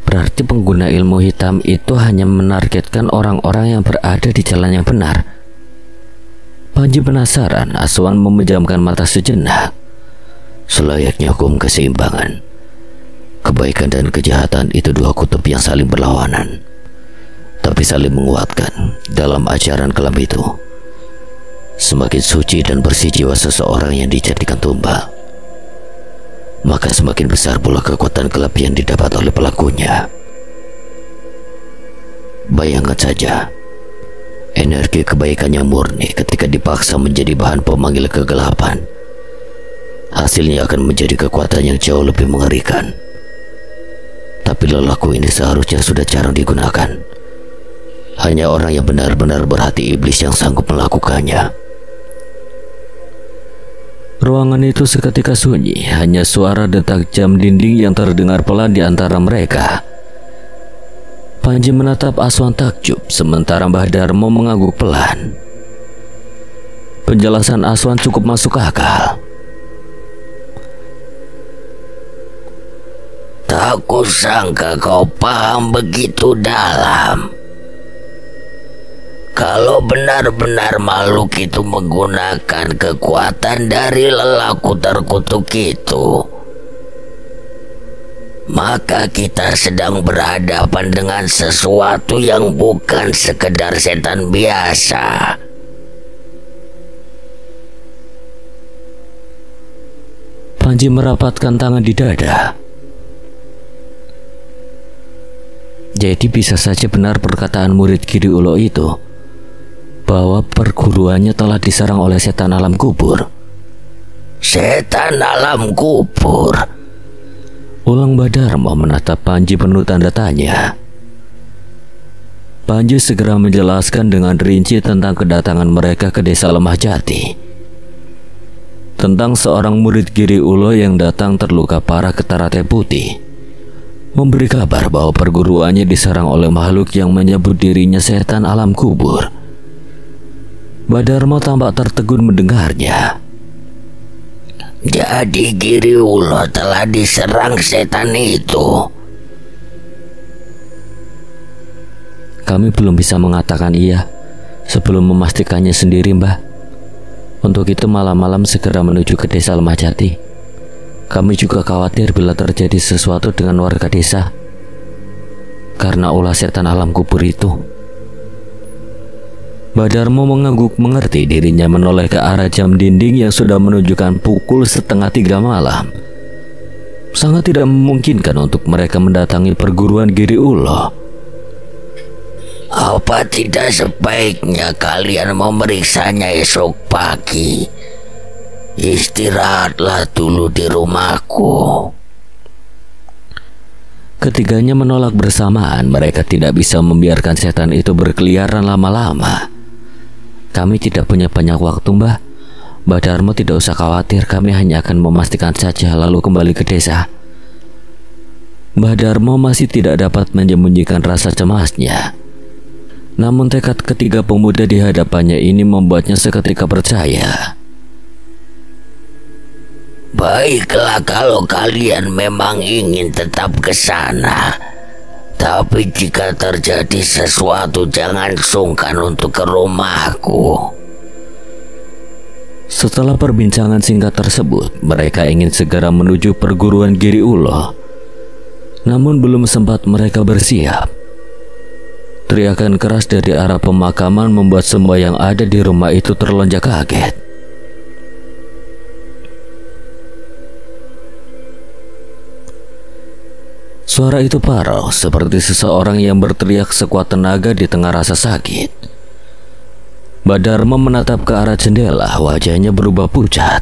Berarti pengguna ilmu hitam itu hanya menargetkan orang-orang yang berada di jalan yang benar. Panji penasaran. Aswan memejamkan mata sejenak. Selayaknya hukum keseimbangan, kebaikan dan kejahatan itu dua kutub yang saling berlawanan, tapi saling menguatkan dalam ajaran kelam itu. Semakin suci dan bersih jiwa seseorang yang dijadikan tumbal, maka semakin besar pula kekuatan gelap yang didapat oleh pelakunya. Bayangkan saja, energi kebaikan yang murni ketika dipaksa menjadi bahan pemanggil kegelapan, hasilnya akan menjadi kekuatan yang jauh lebih mengerikan. Tapi lelaku ini seharusnya sudah jarang digunakan. Hanya orang yang benar-benar berhati iblis yang sanggup melakukannya. Ruangan itu seketika sunyi, hanya suara detak jam dinding yang terdengar pelan di antara mereka. Panji menatap Aswan takjub, sementara Mbah Darmo mengangguk pelan. Penjelasan Aswan cukup masuk akal. Tak kusangka kau paham begitu dalam. Kalau benar-benar makhluk itu menggunakan kekuatan dari lelaku terkutuk itu, maka kita sedang berhadapan dengan sesuatu yang bukan sekedar setan biasa. Panji merapatkan tangan di dada. Jadi bisa saja benar perkataan murid Giri Ulo itu, bahwa perguruannya telah diserang oleh setan alam kubur. Setan alam kubur? Ulang Mbah Darmo menatap Panji penuh tanda tanya. Panji segera menjelaskan dengan rinci tentang kedatangan mereka ke desa Lemah Jati. Tentang seorang murid Giri Ulo yang datang terluka parah ke Tarate Putih, memberi kabar bahwa perguruannya diserang oleh makhluk yang menyebut dirinya setan alam kubur. Mbah Darmo tampak tertegun mendengarnya. Jadi Giri Ulo telah diserang setan itu? Kami belum bisa mengatakan iya sebelum memastikannya sendiri, Mbah. Untuk itu malam-malam segera menuju ke desa Lemah Jati. Kami juga khawatir bila terjadi sesuatu dengan warga desa karena ulah setan alam kubur itu. Mbah Darmo mengangguk mengerti dirinya menoleh ke arah jam dinding yang sudah menunjukkan pukul 2:30 malam. Sangat tidak memungkinkan untuk mereka mendatangi perguruan Giri Ulo. Apa tidak sebaiknya kalian memeriksanya esok pagi? Istirahatlah dulu di rumahku. Ketiganya menolak bersamaan. Mereka tidak bisa membiarkan setan itu berkeliaran lama-lama. Kami tidak punya banyak waktu, Mbah. Mbah Darmo tidak usah khawatir, kami hanya akan memastikan saja lalu kembali ke desa. Mbah Darmo masih tidak dapat menyembunyikan rasa cemasnya. Namun tekad ketiga pemuda di hadapannya ini membuatnya seketika percaya. Baiklah kalau kalian memang ingin tetap ke sana. Tapi jika terjadi sesuatu jangan sungkan untuk ke rumahku. Setelah perbincangan singkat tersebut, mereka ingin segera menuju perguruan Giri Ulo. Namun belum sempat mereka bersiap, teriakan keras dari arah pemakaman membuat semua yang ada di rumah itu terlonjak kaget. Suara itu parau seperti seseorang yang berteriak sekuat tenaga di tengah rasa sakit. Mbah Darmo menatap ke arah jendela, wajahnya berubah pucat.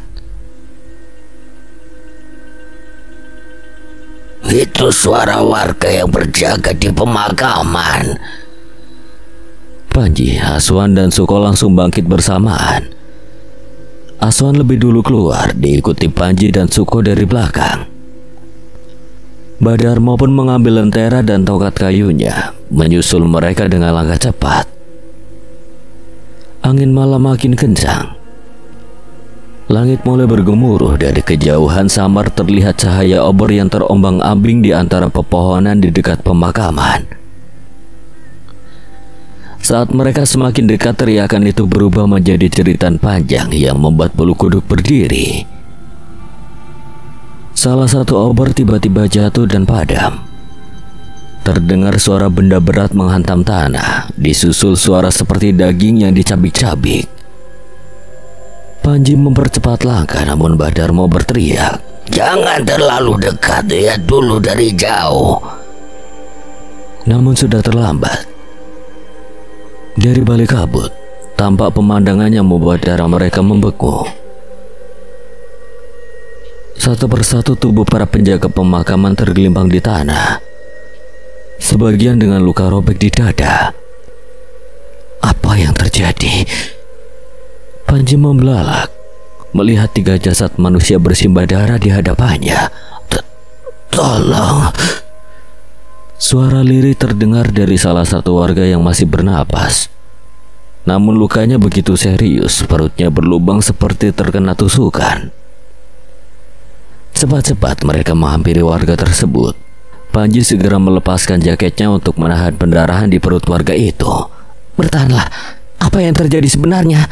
Itu suara warga yang berjaga di pemakaman. Panji, Aswan dan Suko langsung bangkit bersamaan. Aswan lebih dulu keluar, diikuti Panji dan Suko dari belakang. Mbah Darmo pun mengambil lentera dan tongkat kayunya, menyusul mereka dengan langkah cepat. Angin malam makin kencang. Langit mulai bergemuruh. Dari kejauhan samar terlihat cahaya obor yang terombang-ambing di antara pepohonan di dekat pemakaman. Saat mereka semakin dekat, teriakan itu berubah menjadi jeritan panjang yang membuat bulu kuduk berdiri. Salah satu obor tiba-tiba jatuh dan padam. Terdengar suara benda berat menghantam tanah, disusul suara seperti daging yang dicabik-cabik. Panji mempercepat langkah, namun Mbah Darmo berteriak, "Jangan terlalu dekat, lihat dulu dari jauh." Namun sudah terlambat. Dari balik kabut, tampak pemandangan yang membuat darah mereka membeku. Satu persatu tubuh para penjaga pemakaman tergelimpang di tanah, sebagian dengan luka robek di dada. Apa yang terjadi? Panji membelalak melihat 3 jasad manusia bersimbah darah di hadapannya. Tolong. Suara lirih terdengar dari salah satu warga yang masih bernapas. Namun lukanya begitu serius, perutnya berlubang seperti terkena tusukan. Cepat-cepat mereka menghampiri warga tersebut. Panji segera melepaskan jaketnya untuk menahan pendarahan di perut warga itu. "Bertahanlah, apa yang terjadi sebenarnya?"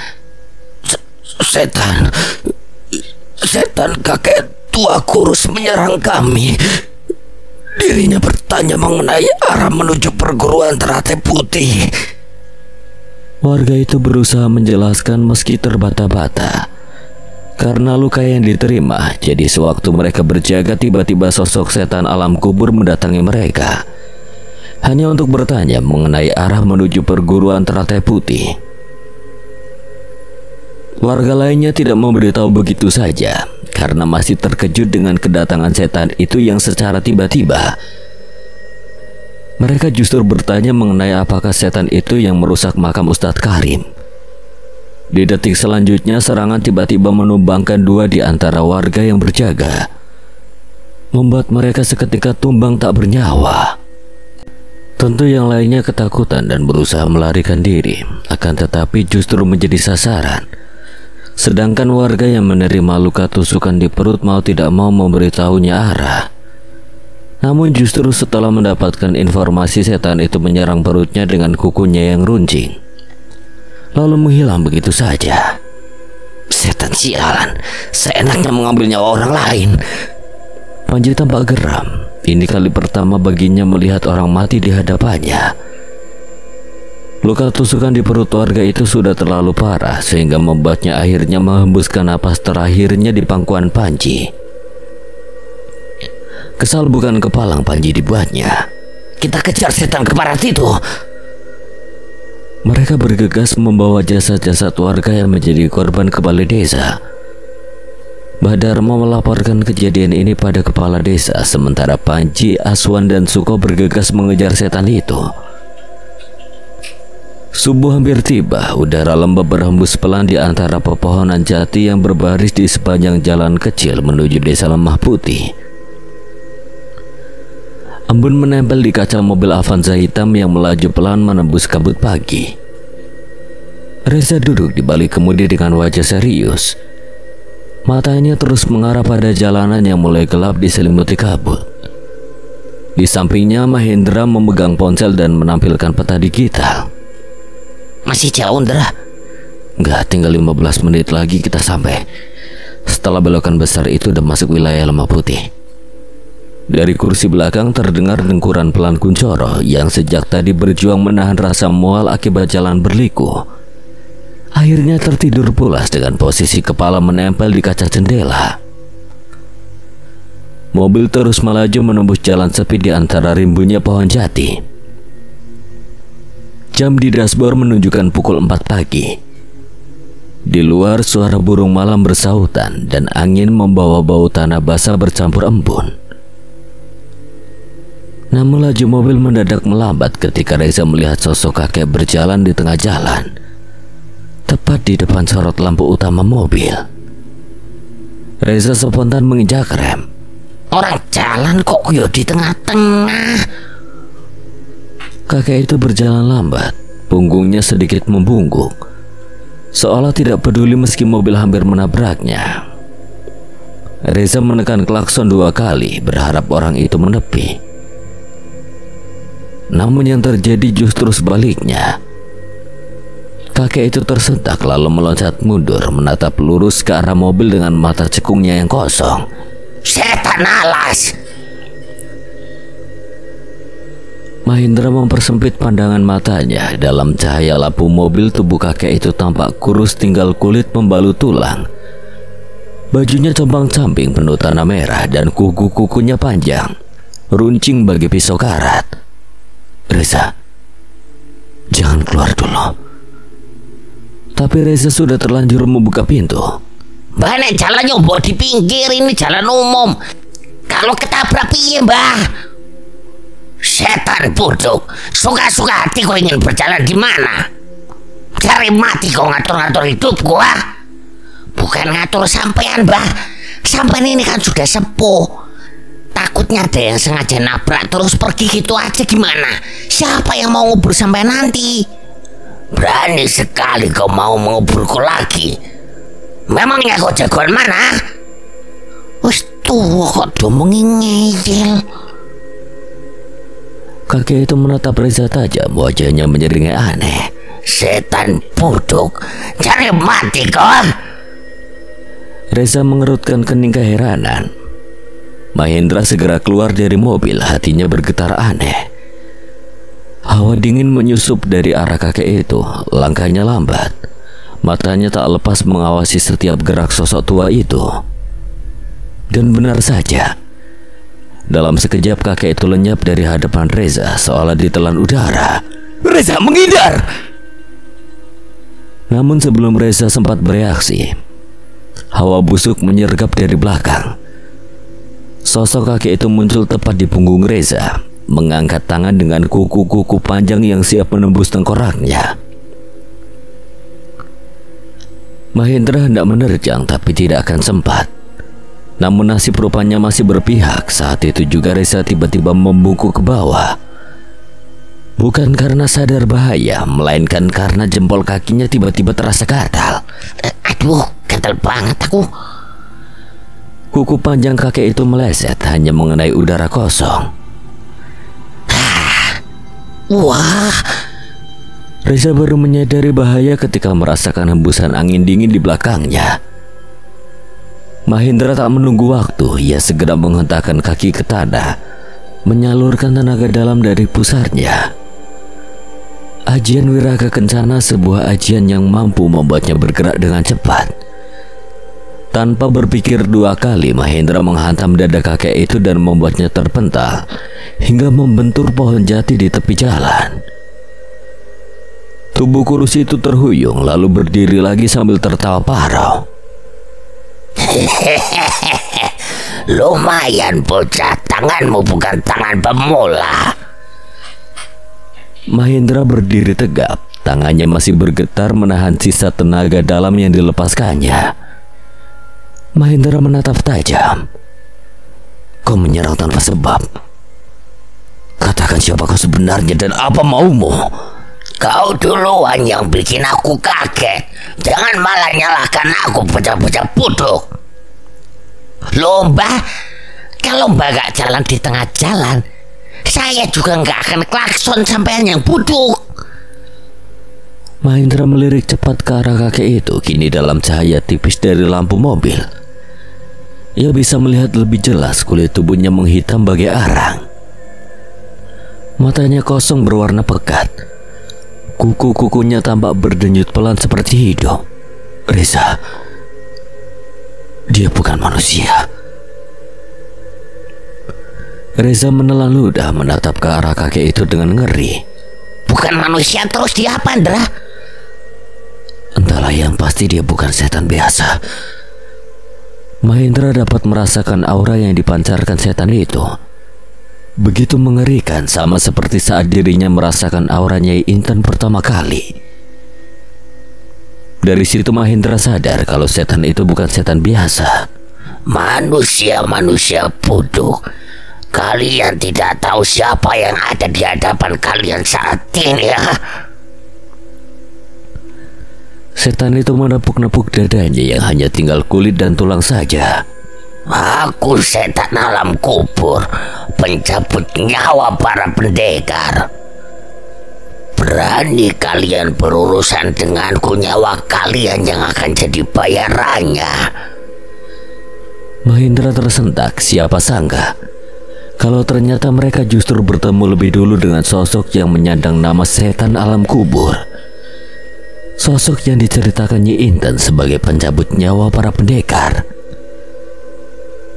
Setan kakek tua kurus menyerang kami. Dirinya bertanya mengenai arah menuju perguruan Teratai Putih. Warga itu berusaha menjelaskan meski terbata-bata karena luka yang diterima. Jadi sewaktu mereka berjaga, tiba-tiba sosok setan alam kubur mendatangi mereka, hanya untuk bertanya mengenai arah menuju perguruan Teratai Putih. Warga lainnya tidak memberitahu begitu saja karena masih terkejut dengan kedatangan setan itu yang secara tiba-tiba. Mereka justru bertanya mengenai apakah setan itu yang merusak makam Ustadz Karim. Di detik selanjutnya, serangan tiba-tiba menumbangkan 2 di antara warga yang berjaga, membuat mereka seketika tumbang tak bernyawa. Tentu yang lainnya ketakutan dan berusaha melarikan diri, akan tetapi justru menjadi sasaran. Sedangkan warga yang menerima luka tusukan di perut mau tidak mau memberitahunya arah. Namun justru setelah mendapatkan informasi setan itu menyerang perutnya dengan kukunya yang runcing, lalu menghilang begitu saja. Setan sialan, seenaknya mengambil nyawa orang lain. Panji tampak geram. Ini kali pertama baginya melihat orang mati di hadapannya. Luka tusukan di perut warga itu sudah terlalu parah sehingga membuatnya akhirnya menghembuskan napas terakhirnya di pangkuan Panji. Kesal bukan kepalang Panji dibuatnya. "Kita kejar setan keparat itu." Mereka bergegas membawa jasad-jasad warga yang menjadi korban ke balai desa. Mbah Darmo melaporkan kejadian ini pada kepala desa, sementara Panji, Aswan, dan Suko bergegas mengejar setan itu. Subuh hampir tiba, udara lembab berhembus pelan di antara pepohonan jati yang berbaris di sepanjang jalan kecil menuju desa Lemah Putih. Embun menempel di kaca mobil Avanza hitam yang melaju pelan menembus kabut pagi. Reza duduk di balik kemudi dengan wajah serius. Matanya terus mengarah pada jalanan yang mulai gelap diselimuti kabut. Di sampingnya Mahendra memegang ponsel dan menampilkan peta digital. "Masih jauh, Ndra?" "Enggak, tinggal 15 menit lagi kita sampai. Setelah belokan besar itu udah masuk wilayah Lemah Putih." Dari kursi belakang terdengar dengkuran pelan Kuncoro yang sejak tadi berjuang menahan rasa mual akibat jalan berliku. Akhirnya tertidur pulas dengan posisi kepala menempel di kaca jendela. Mobil terus melaju menembus jalan sepi di antara rimbunnya pohon jati. Jam di dashboard menunjukkan pukul 4 pagi. Di luar suara burung malam bersautan dan angin membawa bau tanah basah bercampur embun. Namun laju mobil mendadak melambat ketika Reza melihat sosok kakek berjalan di tengah jalan, tepat di depan sorot lampu utama mobil. Reza spontan menginjak rem. "Orang jalan kok kuyup di tengah-tengah?" Kakek itu berjalan lambat, punggungnya sedikit membungkuk, seolah tidak peduli meski mobil hampir menabraknya. Reza menekan klakson 2 kali, berharap orang itu menepi. Namun yang terjadi justru sebaliknya. Kakek itu tersentak lalu meloncat mundur, menatap lurus ke arah mobil dengan mata cekungnya yang kosong. Setan alas. Mahendra mempersempit pandangan matanya. Dalam cahaya lampu mobil, tubuh kakek itu tampak kurus, tinggal kulit membalut tulang. Bajunya compang-camping penuh tanah merah dan kuku-kukunya panjang, runcing bagi pisau karat. Reza, jangan keluar dulu. Tapi Reza sudah terlanjur membuka pintu. Mbah, jalannya mbok di pinggir, ini jalan umum. Kalau ketabrak piye, Mbah? Setan bodoh, suka-suka hati kau ingin berjalan di mana? Cari mati kau ngatur-ngatur hidup gua. Bukan ngatur sampean, Mbah. Sampean ini kan sudah sepuh. Takutnya ada yang sengaja nabrak terus pergi gitu aja gimana? Siapa yang mau ngubur sampean nanti? Berani sekali kau mau menguburku lagi. Memangnya kau jagoan mana? Wis tuh kok domong ngeyel. Kakek itu menatap Reza tajam, wajahnya menyeringai aneh. Setan bodoh, cari mati kau. Reza mengerutkan kening keheranan. Mahendra segera keluar dari mobil, hatinya bergetar aneh. Hawa dingin menyusup dari arah kakek itu. Langkahnya lambat, matanya tak lepas mengawasi setiap gerak sosok tua itu. Dan benar saja, dalam sekejap kakek itu lenyap dari hadapan Reza seolah ditelan udara. Reza, menghindar! Namun sebelum Reza sempat bereaksi, hawa busuk menyergap dari belakang. Sosok kakek itu muncul tepat di punggung Reza, mengangkat tangan dengan kuku-kuku panjang yang siap menembus tengkoraknya. Mahendra hendak menerjang tapi tidak akan sempat. Namun nasib rupanya masih berpihak. Saat itu juga Reza tiba-tiba membungkuk ke bawah. Bukan karena sadar bahaya, melainkan karena jempol kakinya tiba-tiba terasa gatal. Aduh, gatal banget aku. Kuku panjang kakek itu meleset, hanya mengenai udara kosong. Wah. Reza baru menyadari bahaya ketika merasakan hembusan angin dingin di belakangnya. Mahendra tak menunggu waktu, ia segera menghentakkan kaki ke tanah, menyalurkan tenaga dalam dari pusarnya. Ajian Wiraka Kencana, sebuah ajian yang mampu membuatnya bergerak dengan cepat. Tanpa berpikir dua kali, Mahendra menghantam dada kakek itu dan membuatnya terpental hingga membentur pohon jati di tepi jalan. Tubuh kurus itu terhuyung lalu berdiri lagi sambil tertawa parau. Lumayan bocah, tanganmu bukan tangan pemula. Mahendra berdiri tegap, tangannya masih bergetar menahan sisa tenaga dalam yang dilepaskannya. Mahendra menatap tajam. Kau menyerang tanpa sebab. Katakan siapa kau sebenarnya dan apa maumu? Kau duluan yang bikin aku kaget. Jangan malah nyalahkan aku, bocah-bocah bodoh. Lomba, kalau Mbak gak jalan di tengah jalan, saya juga gak akan klakson sampean yang bodoh. Mahendra melirik cepat ke arah kakek itu. Kini dalam cahaya tipis dari lampu mobil, ia bisa melihat lebih jelas kulit tubuhnya menghitam bagai arang. Matanya kosong berwarna pekat. Kuku-kukunya tampak berdenyut pelan seperti hidup. Reza, dia bukan manusia. Reza menelan ludah menatap ke arah kakek itu dengan ngeri. Bukan manusia terus dia apa, Andra? Entahlah, yang pasti dia bukan setan biasa. Mahendra dapat merasakan aura yang dipancarkan setan itu. Begitu mengerikan, sama seperti saat dirinya merasakan aura Nyai Intan pertama kali. Dari situ Mahendra sadar kalau setan itu bukan setan biasa. Manusia-manusia bodoh. Kalian tidak tahu siapa yang ada di hadapan kalian saat ini ya. Setan itu menepuk-nepuk dadanya yang hanya tinggal kulit dan tulang saja. Aku setan alam kubur, pencabut nyawa para pendekar. Berani kalian berurusan denganku, nyawa kalian yang akan jadi bayarannya. Mahendra tersentak, siapa sangka kalau ternyata mereka justru bertemu lebih dulu dengan sosok yang menyandang nama setan alam kubur. Sosok yang diceritakan Nyi Intan sebagai pencabut nyawa para pendekar.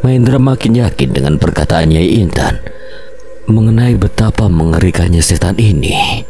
Mahendra makin yakin dengan perkataan Nyai Intan mengenai betapa mengerikannya setan ini.